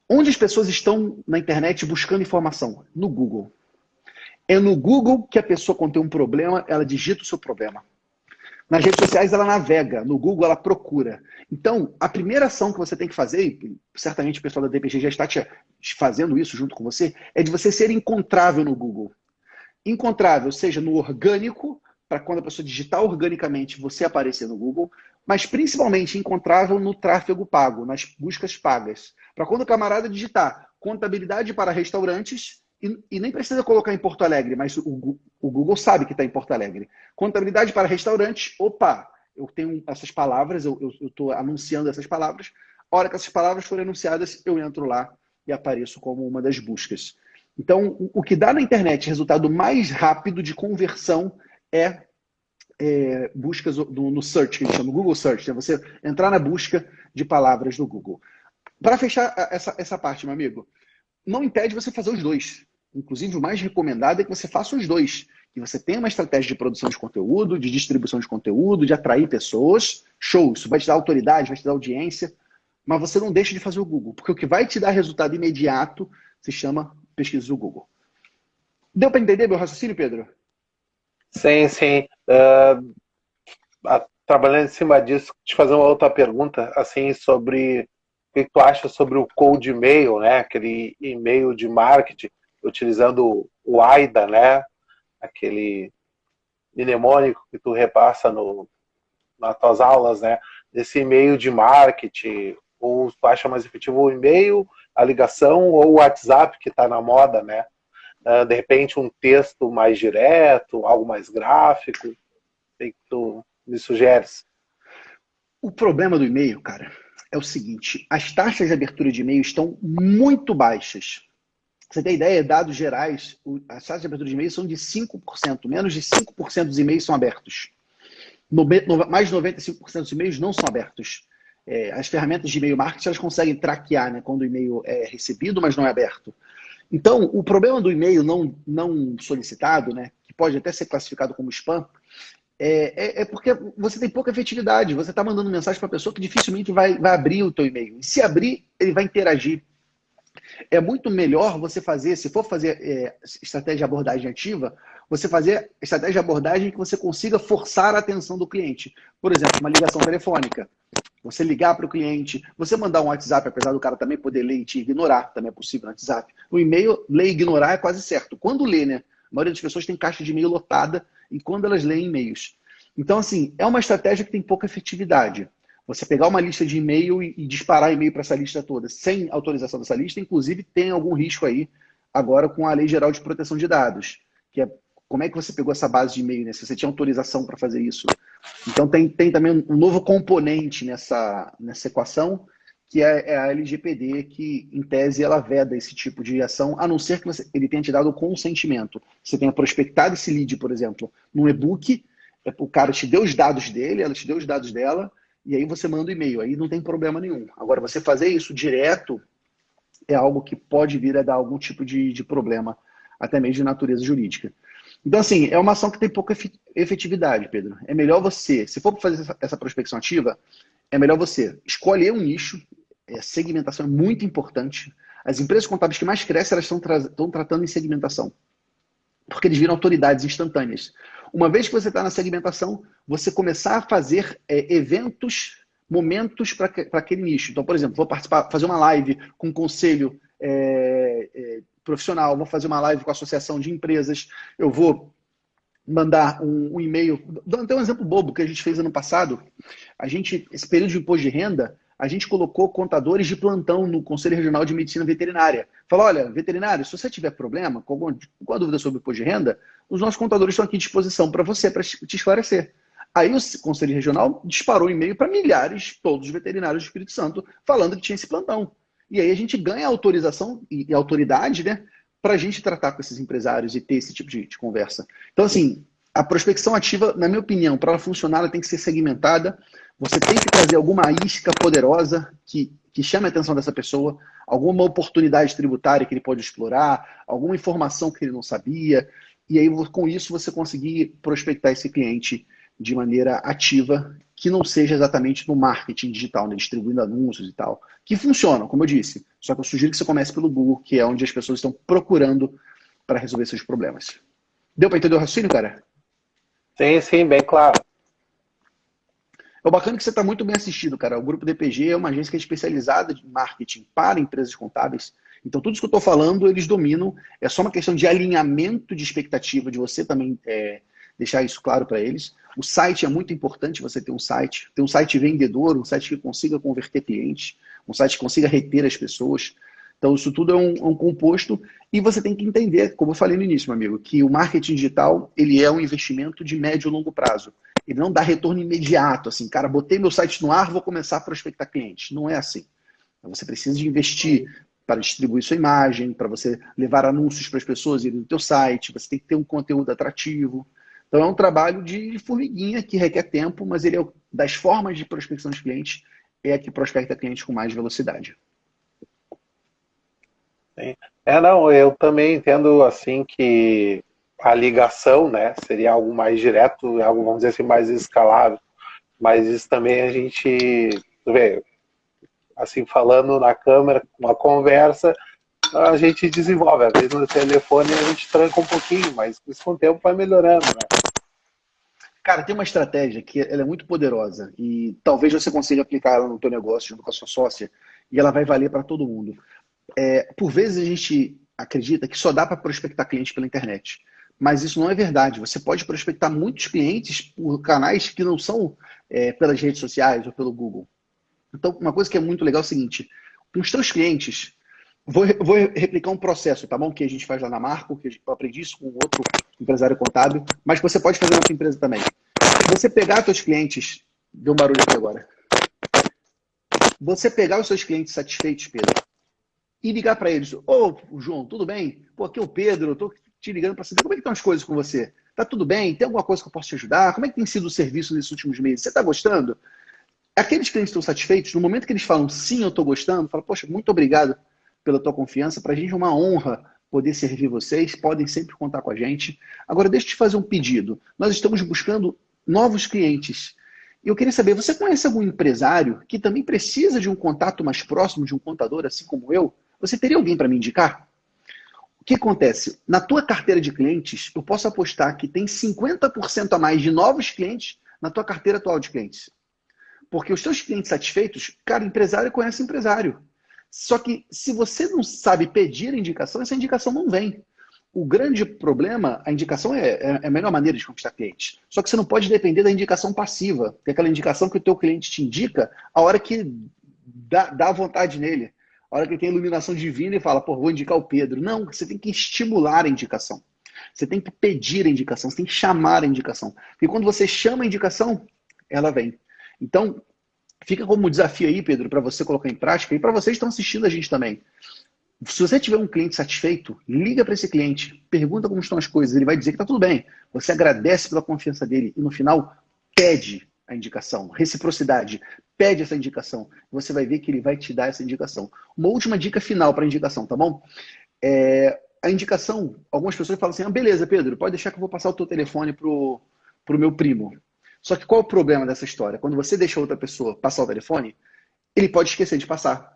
Onde as pessoas estão na internet buscando informação? No Google. É no Google que a pessoa, quando tem um problema, ela digita o seu problema. Nas redes sociais, ela navega. No Google, ela procura. Então, a primeira ação que você tem que fazer, e certamente o pessoal da DPG já está fazendo isso junto com você, é de você ser encontrável no Google. Encontrável, seja no orgânico, para quando a pessoa digitar organicamente, você aparecer no Google, mas principalmente encontrável no tráfego pago, nas buscas pagas. Para quando o camarada digitar contabilidade para restaurantes, e nem precisa colocar em Porto Alegre, mas o Google sabe que está em Porto Alegre. Contabilidade para restaurantes, opa, eu tenho essas palavras, eu estou anunciando essas palavras. A hora que essas palavras forem anunciadas, eu entro lá e apareço como uma das buscas. Então, o que dá na internet resultado mais rápido de conversão é buscas no search, que a gente chama, no Google Search. É você entrar na busca de palavras no Google. Para fechar essa parte, meu amigo, não impede você fazer os dois. Inclusive, o mais recomendado é que você faça os dois. Que você tenha uma estratégia de produção de conteúdo, de distribuição de conteúdo, de atrair pessoas. Show, isso vai te dar autoridade, vai te dar audiência. Mas você não deixa de fazer o Google. Porque o que vai te dar resultado imediato se chama pesquisa do Google. Deu para entender meu raciocínio, Pedro? Sim, sim. Trabalhando em cima disso, te fazer uma outra pergunta, assim, sobre o que tu acha sobre o cold email, né? Aquele e-mail de marketing, utilizando o AIDA, né? Aquele mnemônico que tu repassa nas tuas aulas, né? Esse e-mail de marketing, ou tu acha mais efetivo o e-mail, a ligação ou o WhatsApp, que está na moda, né? De repente um texto mais direto, algo mais gráfico, o que tu me sugeres? O problema do e-mail, cara, é o seguinte, as taxas de abertura de e-mail estão muito baixas. Você tem ideia, dados gerais, as taxas de abertura de e-mail são de 5%, menos de 5% dos e-mails são abertos. Mais de 95% dos e-mails não são abertos. As ferramentas de e-mail marketing, elas conseguem traquear, né, quando o e-mail é recebido, mas não é aberto. Então, o problema do e-mail não solicitado, né, que pode até ser classificado como spam, é porque você tem pouca efetividade. Você está mandando mensagem para a pessoa que dificilmente vai abrir o teu e-mail. E se abrir, ele vai interagir. É muito melhor você fazer, se for fazer estratégia de abordagem ativa, você fazer estratégia de abordagem que você consiga forçar a atenção do cliente. Por exemplo, uma ligação telefônica. Você ligar para o cliente, você mandar um WhatsApp, apesar do cara também poder ler e te ignorar, também é possível no WhatsApp. O e-mail, ler e ignorar é quase certo. Quando lê, né? A maioria das pessoas tem caixa de e-mail lotada e quando elas leem e-mails. Então, assim, é uma estratégia que tem pouca efetividade. Você pegar uma lista de e-mail e disparar e-mail para essa lista toda, sem autorização dessa lista, inclusive tem algum risco aí agora com a Lei Geral de Proteção de Dados, que é como é que você pegou essa base de e-mail, né? Se você tinha autorização para fazer isso. Então tem também um novo componente nessa equação, que é a LGPD, que em tese ela veda esse tipo de ação, a não ser que ele tenha te dado o consentimento. Você tenha prospectado esse lead, por exemplo, num e-book, o cara te deu os dados dele, ela te deu os dados dela, e aí você manda o e-mail, aí não tem problema nenhum. Agora, você fazer isso direto é algo que pode vir a dar algum tipo de problema, até mesmo de natureza jurídica. Então, assim, é uma ação que tem pouca efetividade, Pedro. É melhor você, se for fazer essa prospecção ativa, é melhor você escolher um nicho, segmentação é muito importante. As empresas contábeis que mais crescem, elas estão tratando em segmentação, porque eles viram autoridades instantâneas. Uma vez que você está na segmentação, você começar a fazer eventos, momentos para aquele nicho. Então, por exemplo, vou participar, fazer uma live com um conselho profissional, vou fazer uma live com a associação de empresas, eu vou mandar um e-mail. Dando até um exemplo bobo que a gente fez ano passado. Esse período de imposto de renda, a gente colocou contadores de plantão no Conselho Regional de Medicina Veterinária. Falou, olha, veterinário, se você tiver problema, com alguma dúvida sobre o imposto de renda, os nossos contadores estão aqui à disposição para você, para te esclarecer. Aí o Conselho Regional disparou um e-mail para milhares, todos os veterinários do Espírito Santo, falando que tinha esse plantão. E aí a gente ganha autorização e autoridade, né, para a gente tratar com esses empresários e ter esse tipo de conversa. Então, assim, a prospecção ativa, na minha opinião, para ela funcionar, ela tem que ser segmentada. Você tem que trazer alguma isca poderosa que chame a atenção dessa pessoa, alguma oportunidade tributária que ele pode explorar, alguma informação que ele não sabia, e aí com isso você conseguir prospectar esse cliente de maneira ativa, que não seja exatamente no marketing digital, né, distribuindo anúncios e tal, que funcionam, como eu disse. Só que eu sugiro que você comece pelo Google, que é onde as pessoas estão procurando para resolver seus problemas. Deu para entender o raciocínio, cara? Sim, sim, bem claro. É bacana que você está muito bem assistido, cara. O Grupo DPG é uma agência que é especializada em marketing para empresas contábeis. Então, tudo isso que eu estou falando, eles dominam. É só uma questão de alinhamento de expectativa, de você também deixar isso claro para eles. O site é muito importante, você ter um site vendedor, um site que consiga converter clientes, um site que consiga reter as pessoas. Então, isso tudo é um composto e você tem que entender, como eu falei no início, meu amigo, que o marketing digital ele é um investimento de médio e longo prazo. Ele não dá retorno imediato, assim, cara, botei meu site no ar, vou começar a prospectar clientes. Não é assim. Você precisa de investir para distribuir sua imagem, para você levar anúncios para as pessoas irem no teu site, você tem que ter um conteúdo atrativo. Então é um trabalho de formiguinha que requer tempo, mas ele é das formas de prospecção de clientes, é a que prospecta clientes com mais velocidade. Sim. Não, eu também entendo assim que a ligação, né, seria algo mais direto, algo, vamos dizer assim, mais escalável. Mas isso também a gente vê, assim, falando na câmera, uma conversa, a gente desenvolve. Às vezes no telefone a gente tranca um pouquinho, mas isso com o tempo vai melhorando, né? Cara, tem uma estratégia que ela é muito poderosa e talvez você consiga aplicar ela no teu negócio junto com a sua sócia e ela vai valer para todo mundo. Por vezes a gente acredita que só dá para prospectar clientes pela internet. Mas isso não é verdade. Você pode prospectar muitos clientes por canais que não são pelas redes sociais ou pelo Google. Então, uma coisa que é muito legal é o seguinte: com os teus clientes, vou replicar um processo, tá bom? Que a gente faz lá na Marco, que eu aprendi isso com outro empresário contábil, mas que você pode fazer na sua empresa também. Você pegar os teus clientes, deu um barulho aqui agora. Você pegar os seus clientes satisfeitos, Pedro, e ligar para eles: ô, João, tudo bem? Pô, aqui é o Pedro, eu tô te ligando para saber como é que estão as coisas com você. Tá tudo bem? Tem alguma coisa que eu posso te ajudar? Como é que tem sido o serviço nesses últimos meses? Você está gostando? Aqueles clientes que estão satisfeitos, no momento que eles falam sim, eu estou gostando, fala, poxa, muito obrigado pela tua confiança, para a gente é uma honra poder servir vocês, podem sempre contar com a gente. Agora, deixa eu te fazer um pedido. Nós estamos buscando novos clientes. Eu queria saber, você conhece algum empresário que também precisa de um contato mais próximo de um contador, assim como eu? Você teria alguém para me indicar? O que acontece? Na tua carteira de clientes, eu posso apostar que tem 50% a mais de novos clientes na tua carteira atual de clientes. Porque os teus clientes satisfeitos, cara, empresário conhece empresário. Só que se você não sabe pedir a indicação, essa indicação não vem. O grande problema, a indicação é a melhor maneira de conquistar clientes. Só que você não pode depender da indicação passiva, que é aquela indicação que o teu cliente te indica a hora que dá vontade nele. A hora que ele tem iluminação divina e fala, pô, vou indicar o Pedro. Não, você tem que estimular a indicação. Você tem que pedir a indicação, você tem que chamar a indicação. Porque quando você chama a indicação, ela vem. Então, fica como desafio aí, Pedro, para você colocar em prática e para vocês que estão assistindo a gente também. Se você tiver um cliente satisfeito, liga para esse cliente, pergunta como estão as coisas, ele vai dizer que está tudo bem. Você agradece pela confiança dele e no final pede a indicação, reciprocidade, pede essa indicação. Você vai ver que ele vai te dar essa indicação. Uma última dica final para a indicação, tá bom? A indicação, algumas pessoas falam assim, beleza, Pedro, pode deixar que eu vou passar o teu telefone pro meu primo. Só que qual é o problema dessa história? Quando você deixa outra pessoa passar o telefone, ele pode esquecer de passar.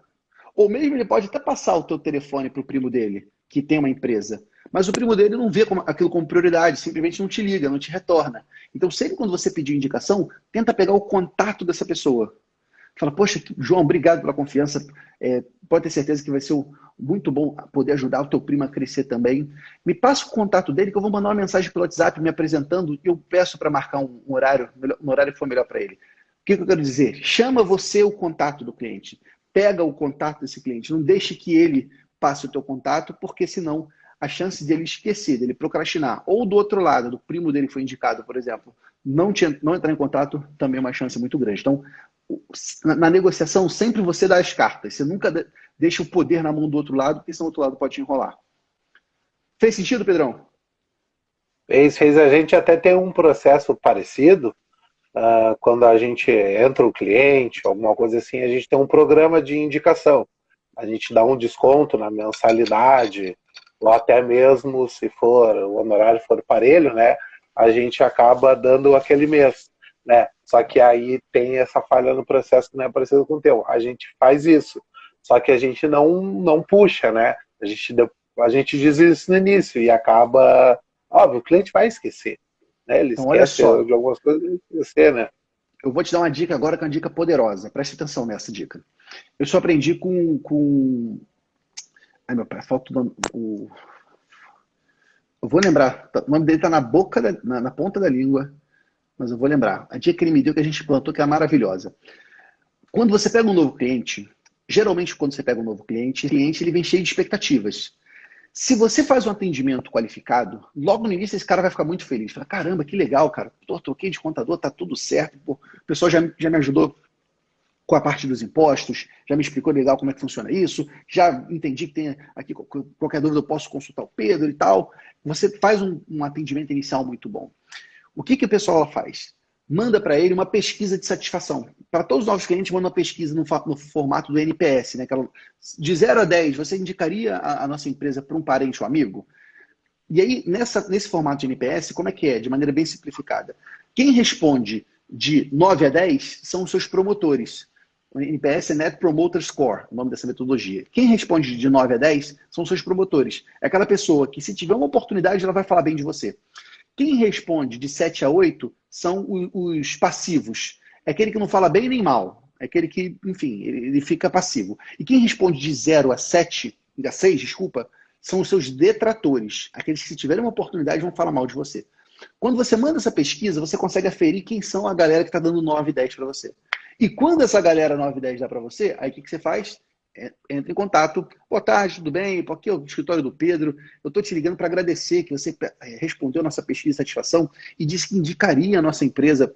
Ou mesmo ele pode até passar o teu telefone para o primo dele, que tem uma empresa. Mas o primo dele não vê aquilo como prioridade, simplesmente não te liga, não te retorna. Então, sempre quando você pedir indicação, tenta pegar o contato dessa pessoa. Fala, poxa, João, obrigado pela confiança. Pode ter certeza que vai ser muito bom poder ajudar o teu primo a crescer também. Me passa o contato dele que eu vou mandar uma mensagem pelo WhatsApp me apresentando e eu peço para marcar um horário que for melhor para ele. O que eu quero dizer? Chama você o contato do cliente. Pega o contato desse cliente. Não deixe que ele passe o teu contato, porque senão a chance dele esquecer, dele procrastinar, ou do outro lado, do primo dele que foi indicado, por exemplo, não entrar em contato, também é uma chance muito grande. Então, na negociação, sempre você dá as cartas. Você nunca deixa o poder na mão do outro lado, porque senão o outro lado pode te enrolar. Fez sentido, Pedrão? Fez. A gente até tem um processo parecido. Quando a gente entra o cliente, alguma coisa assim, a gente tem um programa de indicação. A gente dá um desconto na mensalidade, ou até mesmo se for o honorário for parelho, né, a gente acaba dando aquele mês, né? Só que aí tem essa falha no processo que não é parecido com o teu. A gente faz isso, só que a gente não puxa, né? A gente diz isso no início e acaba, óbvio, o cliente vai esquecer. Ele então, olha só, de algumas coisas, ele esquecer, né? Eu vou te dar uma dica agora, que é uma dica poderosa. Preste atenção nessa dica. Eu só aprendi com... Ai, meu pai, falta o... Eu vou lembrar. O nome dele está na boca, na ponta da língua, mas eu vou lembrar. A dica que ele me deu, que a gente plantou, que é maravilhosa. Quando você pega um novo cliente, geralmente quando você pega um novo cliente, o cliente ele vem cheio de expectativas. Se você faz um atendimento qualificado, logo no início esse cara vai ficar muito feliz. Fala, caramba, que legal, cara. Troquei de contador, tá tudo certo. Pô, o pessoal já me ajudou com a parte dos impostos, já me explicou legal como é que funciona isso, já entendi que tem aqui qualquer dúvida eu posso consultar o Pedro e tal. Você faz um atendimento inicial muito bom. O que o pessoal faz? Manda para ele uma pesquisa de satisfação. Para todos os novos clientes, manda uma pesquisa no formato do NPS. Né? De 0 a 10, você indicaria a nossa empresa para um parente ou amigo? E aí, nesse formato de NPS, como é que é? De maneira bem simplificada. Quem responde de 9 a 10 são os seus promotores. O NPS é Net Promoter Score, o nome dessa metodologia. Quem responde de 9 a 10 são os seus promotores. É aquela pessoa que, se tiver uma oportunidade, ela vai falar bem de você. Quem responde de 7 a 8 são os passivos. É aquele que não fala bem nem mal. É aquele que, enfim, ele fica passivo. E quem responde de 0 a 7, a 6, desculpa, são os seus detratores. Aqueles que, se tiverem uma oportunidade, vão falar mal de você. Quando você manda essa pesquisa, você consegue aferir quem são a galera que está dando 9 e 10 para você. E quando essa galera 9 e 10 dá para você, aí o que você faz? Entra em contato. Boa tarde, tudo bem? Aqui é o escritório do Pedro. Eu estou te ligando para agradecer que você respondeu a nossa pesquisa de satisfação e disse que indicaria a nossa empresa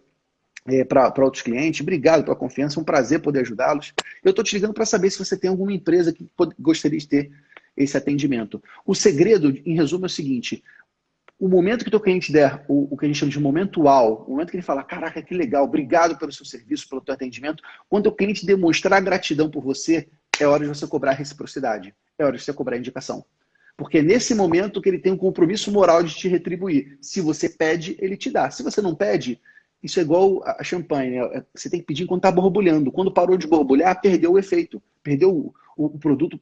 para outros clientes. Obrigado pela confiança, é um prazer poder ajudá-los. Eu estou te ligando para saber se você tem alguma empresa que gostaria de ter esse atendimento. O segredo, em resumo, é o seguinte: o momento que o teu cliente der o que a gente chama de momento uau, o momento que ele fala, caraca, que legal, obrigado pelo seu serviço, pelo teu atendimento, quando o cliente demonstrar gratidão por você, é hora de você cobrar reciprocidade, é hora de você cobrar indicação. Porque é nesse momento que ele tem um compromisso moral de te retribuir. Se você pede, ele te dá. Se você não pede, isso é igual a champanhe, você tem que pedir enquanto está borbulhando. Quando parou de borbulhar, perdeu o efeito, perdeu o produto,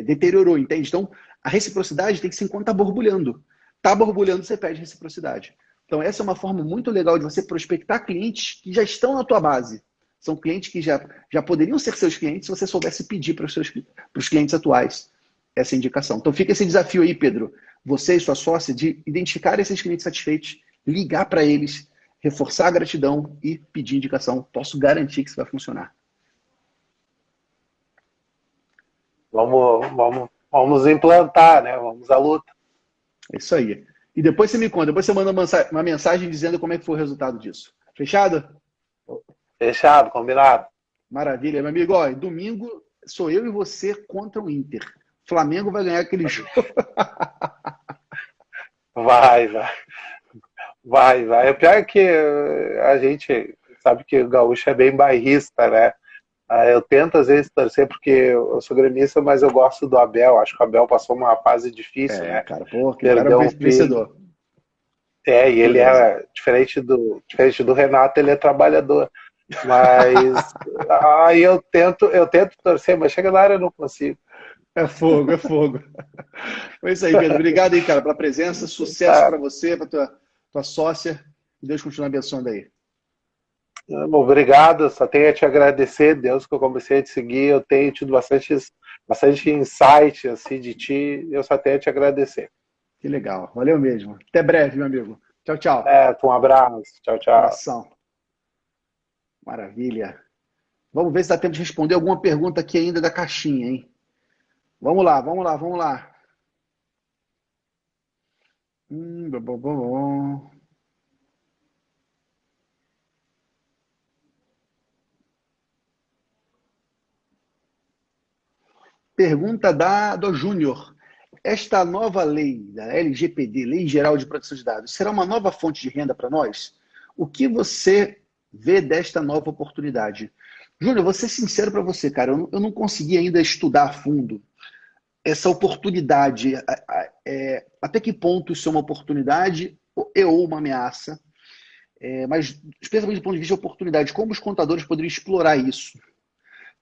deteriorou, entende? Então, a reciprocidade tem que ser enquanto está borbulhando. Está borbulhando, você pede reciprocidade. Então, essa é uma forma muito legal de você prospectar clientes que já estão na tua base. São clientes que já poderiam ser seus clientes se você soubesse pedir para os clientes atuais essa indicação. Então, fica esse desafio aí, Pedro. Você e sua sócia de identificar esses clientes satisfeitos, ligar para eles, reforçar a gratidão e pedir indicação. Posso garantir que isso vai funcionar. Vamos implantar, né? Vamos à luta. É isso aí. E depois você me conta, depois você manda uma mensagem dizendo como é que foi o resultado disso. Fechado? Fechado, combinado. Maravilha, meu amigo. Ó, domingo sou eu e você contra o Inter. Flamengo vai ganhar aquele jogo. Vai. O pior é que a gente sabe que o gaúcho é bem bairrista, né? Eu tento às vezes torcer porque eu sou gremista, mas eu gosto do Abel. Acho que o Abel passou uma fase difícil, né? Cara, pô, que cara vencedor. E ele é diferente do Renato, ele é trabalhador. Mas aí eu tento torcer, mas chega na área eu não consigo. É fogo. É isso aí, Pedro. Obrigado aí, cara, pela presença. Sucesso para você, para tua sócia. Deus continue abençoando aí. Obrigado, só tenho a te agradecer, Deus, que eu comecei a te seguir. Eu tenho tido bastante insight assim, de ti. Eu só tenho a te agradecer. Que legal. Valeu mesmo. Até breve, meu amigo. Tchau, tchau. Um abraço. Tchau. Abração. Maravilha. Vamos ver se dá tempo de responder alguma pergunta aqui ainda da caixinha, hein? Vamos lá. Pergunta do Júnior. Esta nova lei da LGPD, Lei Geral de Proteção de Dados, será uma nova fonte de renda para nós? O que você vê desta nova oportunidade? Júnior, vou ser sincero para você, cara, eu não consegui ainda estudar a fundo essa oportunidade. Até que ponto isso é uma oportunidade ou uma ameaça? Mas, especialmente do ponto de vista de oportunidade, como os contadores poderiam explorar isso?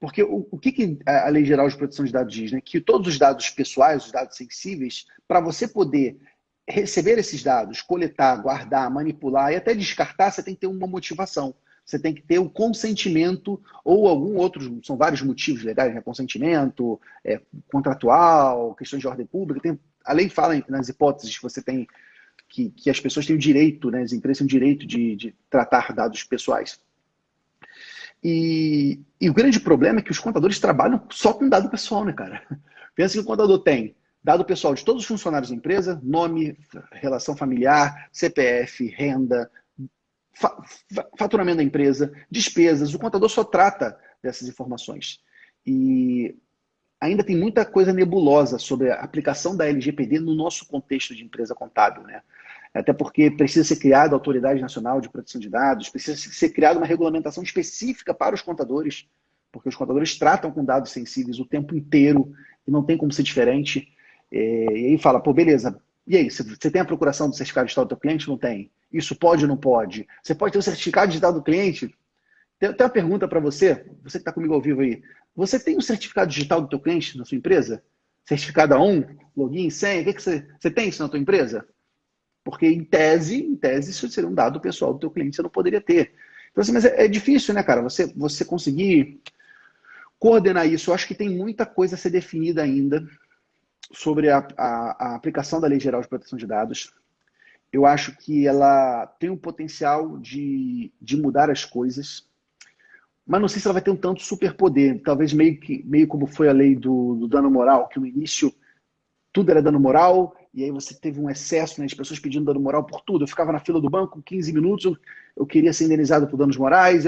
Porque o que a Lei Geral de Proteção de Dados diz? Né? Que todos os dados pessoais, os dados sensíveis, para você poder receber esses dados, coletar, guardar, manipular e até descartar, você tem que ter uma motivação. Você tem que ter o consentimento ou algum outro, são vários motivos legais, né? Consentimento, contratual, questões de ordem pública. A lei fala nas hipóteses que você tem, que as pessoas têm o direito, né? As empresas têm o direito de tratar dados pessoais. E o grande problema é que os contadores trabalham só com dado pessoal, né, cara? Pensa que o contador tem dado pessoal de todos os funcionários da empresa, nome, relação familiar, CPF, renda, faturamento da empresa, despesas. O contador só trata dessas informações. E ainda tem muita coisa nebulosa sobre a aplicação da LGPD no nosso contexto de empresa contábil, né? Até porque precisa ser criada a Autoridade Nacional de Proteção de Dados, precisa ser criada uma regulamentação específica para os contadores, porque os contadores tratam com dados sensíveis o tempo inteiro e não tem como ser diferente. E aí fala, pô, beleza, e aí, você tem a procuração do certificado digital do teu cliente? Não tem. Isso pode ou não pode? Você pode ter o certificado digital do cliente? Tem uma pergunta para você que está comigo ao vivo aí. Você tem o certificado digital do teu cliente na sua empresa? Certificado A1, login, senha, o que você tem isso na tua empresa? Porque, em tese, isso seria um dado pessoal do teu cliente, você não poderia ter. Então, assim, mas é difícil, né, cara? Você conseguir coordenar isso. Eu acho que tem muita coisa a ser definida ainda sobre a aplicação da Lei Geral de Proteção de Dados. Eu acho que ela tem um potencial de mudar as coisas, mas não sei se ela vai ter um tanto superpoder. Talvez meio como foi a lei do dano moral, que no início tudo era dano moral, e aí você teve um excesso, né, de pessoas pedindo dano moral por tudo. Eu ficava na fila do banco 15 minutos, eu queria ser indenizado por danos morais,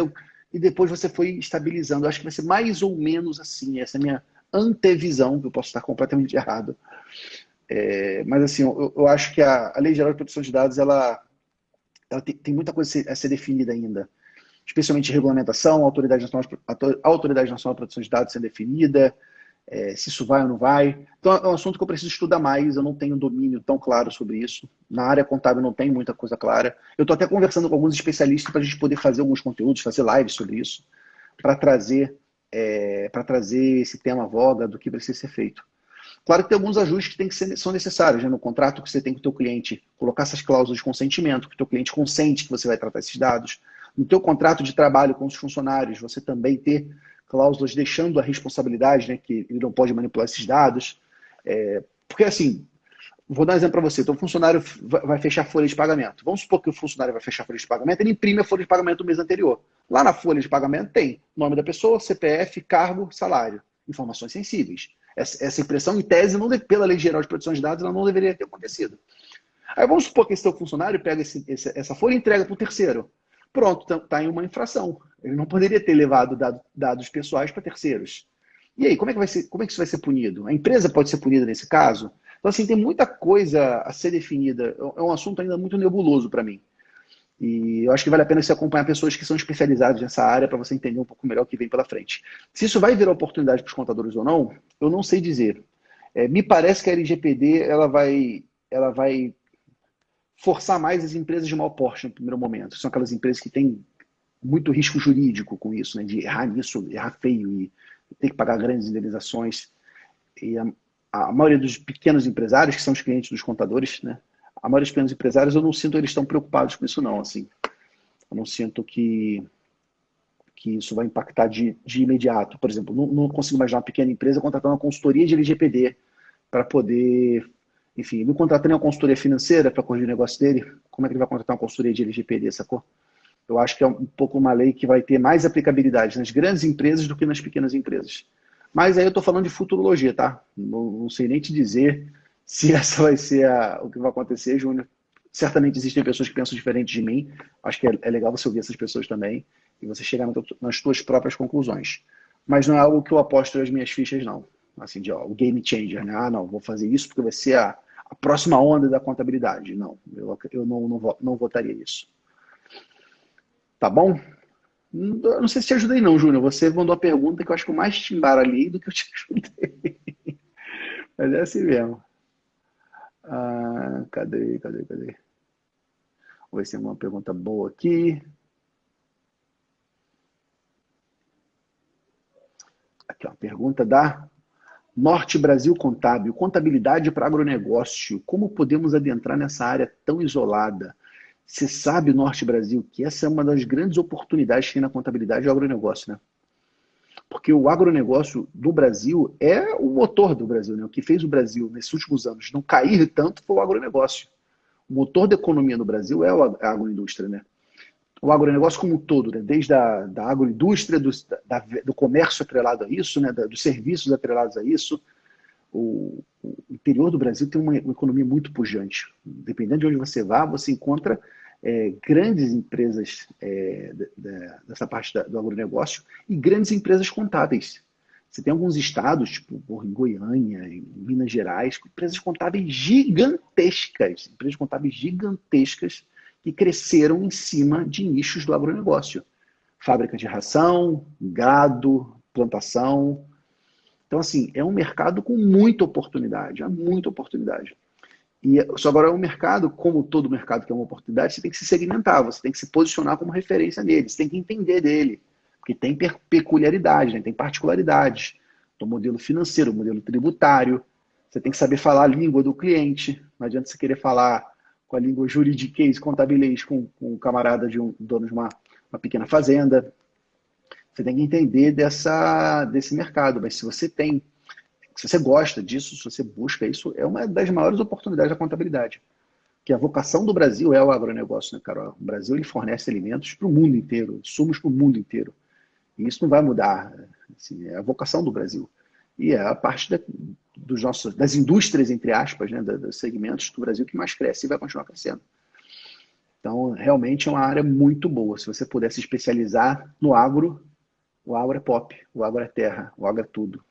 e depois você foi estabilizando. Eu acho que vai ser mais ou menos assim, essa é a minha antevisão, que eu posso estar completamente errado. Mas assim, eu acho que a Lei Geral de Proteção de Dados, ela tem muita coisa a ser definida ainda. Especialmente regulamentação, a Autoridade Nacional de Proteção de Dados sendo definida, se isso vai ou não vai. Então é um assunto que eu preciso estudar mais, eu não tenho domínio tão claro sobre isso. Na área contábil não tem muita coisa clara. Eu estou até conversando com alguns especialistas para a gente poder fazer alguns conteúdos, fazer lives sobre isso, para trazer para trazer esse tema à voga do que precisa ser feito. Claro que tem alguns ajustes que são necessários, né? No contrato que você tem com o teu cliente, colocar essas cláusulas de consentimento, que o teu cliente consente que você vai tratar esses dados. No teu contrato de trabalho com os funcionários, você também ter cláusulas deixando a responsabilidade, né? Que ele não pode manipular esses dados. Porque assim, vou dar um exemplo para você. Então, o funcionário vai fechar a folha de pagamento. Vamos supor que o funcionário vai fechar a folha de pagamento, ele imprime a folha de pagamento do mês anterior. Lá na folha de pagamento tem nome da pessoa, CPF, cargo, salário. Informações sensíveis. Essa impressão, em tese, pela Lei Geral de Proteção de Dados, ela não deveria ter acontecido. Aí vamos supor que esse teu funcionário pega essa folha e entrega para o terceiro. Pronto, está em uma infração. Ele não poderia ter levado dados pessoais para terceiros. E aí, como é que isso vai ser punido? A empresa pode ser punida nesse caso? Então, assim, tem muita coisa a ser definida. É um assunto ainda muito nebuloso para mim. E eu acho que vale a pena você acompanhar pessoas que são especializadas nessa área para você entender um pouco melhor o que vem pela frente. Se isso vai virar oportunidade para os contadores ou não, eu não sei dizer. Me parece que a LGPD ela vai forçar mais as empresas de mau porte no primeiro momento. São aquelas empresas que têm muito risco jurídico com isso, né? De errar nisso, errar feio e ter que pagar grandes indenizações. E a maioria dos pequenos empresários, que são os clientes dos contadores, né? A maioria dos pequenos empresários, eu não sinto eles estão preocupados com isso, não. Assim. Eu não sinto que isso vai impactar de imediato. Por exemplo, não consigo imaginar uma pequena empresa contratando uma consultoria de LGPD para poder... Enfim, não contratando uma consultoria financeira para corrigir o negócio dele. Como é que ele vai contratar uma consultoria de LGPD, sacou? Eu acho que é um pouco uma lei que vai ter mais aplicabilidade nas grandes empresas do que nas pequenas empresas. Mas aí eu estou falando de futurologia, tá? Não sei nem te dizer se essa vai ser o que vai acontecer, Júnior. Certamente existem pessoas que pensam diferente de mim. Acho que é legal você ouvir essas pessoas também e você chegar nas suas próprias conclusões. Mas não é algo que eu aposto nas minhas fichas, não. Assim, o game changer, né? Não, vou fazer isso porque vai ser a próxima onda da contabilidade. Não, eu não votaria isso. Tá bom? Não sei se te ajudei não, Júnior. Você mandou a pergunta que eu acho que eu mais te embaralhei do que eu te ajudei. Mas é assim mesmo. Cadê? Vamos ver se tem uma pergunta boa aqui. Aqui, uma pergunta da Norte Brasil Contábil. Contabilidade para agronegócio. Como podemos adentrar nessa área tão isolada? Você sabe, Norte Brasil, que essa é uma das grandes oportunidades que tem na contabilidade do agronegócio, né? Porque o agronegócio do Brasil é o motor do Brasil, né? O que fez o Brasil, nesses últimos anos, não cair tanto foi o agronegócio. O motor da economia no Brasil é a agroindústria, né? O agronegócio como um todo, né? Desde a agroindústria, do comércio atrelado a isso, né? Dos serviços atrelados a isso. O interior do Brasil tem uma economia muito pujante. Dependendo de onde você vá, você encontra grandes empresas dessa parte do agronegócio e grandes empresas contábeis. Você tem alguns estados, tipo em Goiânia, em Minas Gerais, com empresas contábeis gigantescas, que cresceram em cima de nichos do agronegócio. Fábrica de ração, gado, plantação. Então, assim, é um mercado com muita oportunidade, Só agora é um mercado, como todo mercado que é uma oportunidade, você tem que se segmentar, você tem que se posicionar como referência nele, você tem que entender dele, porque tem peculiaridade, né? Tem particularidades do modelo financeiro, modelo tributário, você tem que saber falar a língua do cliente, não adianta você querer falar com a língua juridiquês, contabilês com um camarada de um dono de uma pequena fazenda. Você tem que entender desse mercado, mas se você gosta disso, se você busca isso, é uma das maiores oportunidades da contabilidade. Que a vocação do Brasil é o agronegócio, né, cara? O Brasil ele fornece alimentos para o mundo inteiro, insumos para o mundo inteiro. E isso não vai mudar. Assim, é a vocação do Brasil. E é a parte das indústrias, entre aspas, né, dos segmentos do Brasil que mais cresce e vai continuar crescendo. Então, realmente é uma área muito boa. Se você puder se especializar no agro, o agro é pop, o agro é terra, o agro é tudo.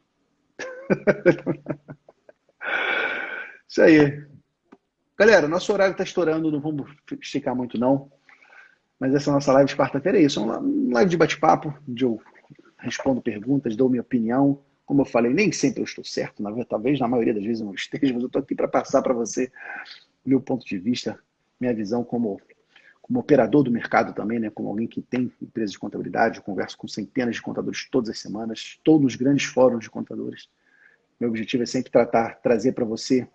Isso aí. Galera, nosso horário está estourando, não vamos esticar muito não. Mas essa nossa live de quarta-feira é isso. É uma live de bate-papo, onde eu respondo perguntas, dou minha opinião. Como eu falei, nem sempre eu estou certo, talvez na maioria das vezes eu não esteja, mas eu estou aqui para passar para você meu ponto de vista, minha visão como como operador do mercado também, né, como alguém que tem empresa de contabilidade. Eu converso com centenas de contadores todas as semanas, todos os grandes fóruns de contadores. Meu objetivo é sempre trazer para você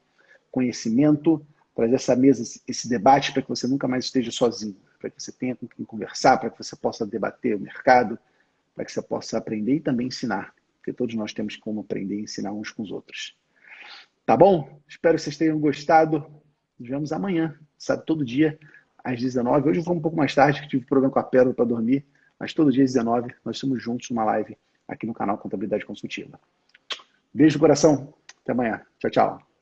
conhecimento, trazer essa mesa, esse debate, para que você nunca mais esteja sozinho, para que você tenha com quem conversar, para que você possa debater o mercado, para que você possa aprender e também ensinar, porque todos nós temos como aprender e ensinar uns com os outros. Tá bom? Espero que vocês tenham gostado. Nos vemos amanhã, sabe? Todo dia, às 19. Hoje eu vou um pouco mais tarde, que tive problema com a Pérola para dormir, mas todo dia às 19 nós estamos juntos numa live aqui no canal Contabilidade Consultiva. Beijo no coração. Até amanhã. Tchau, tchau.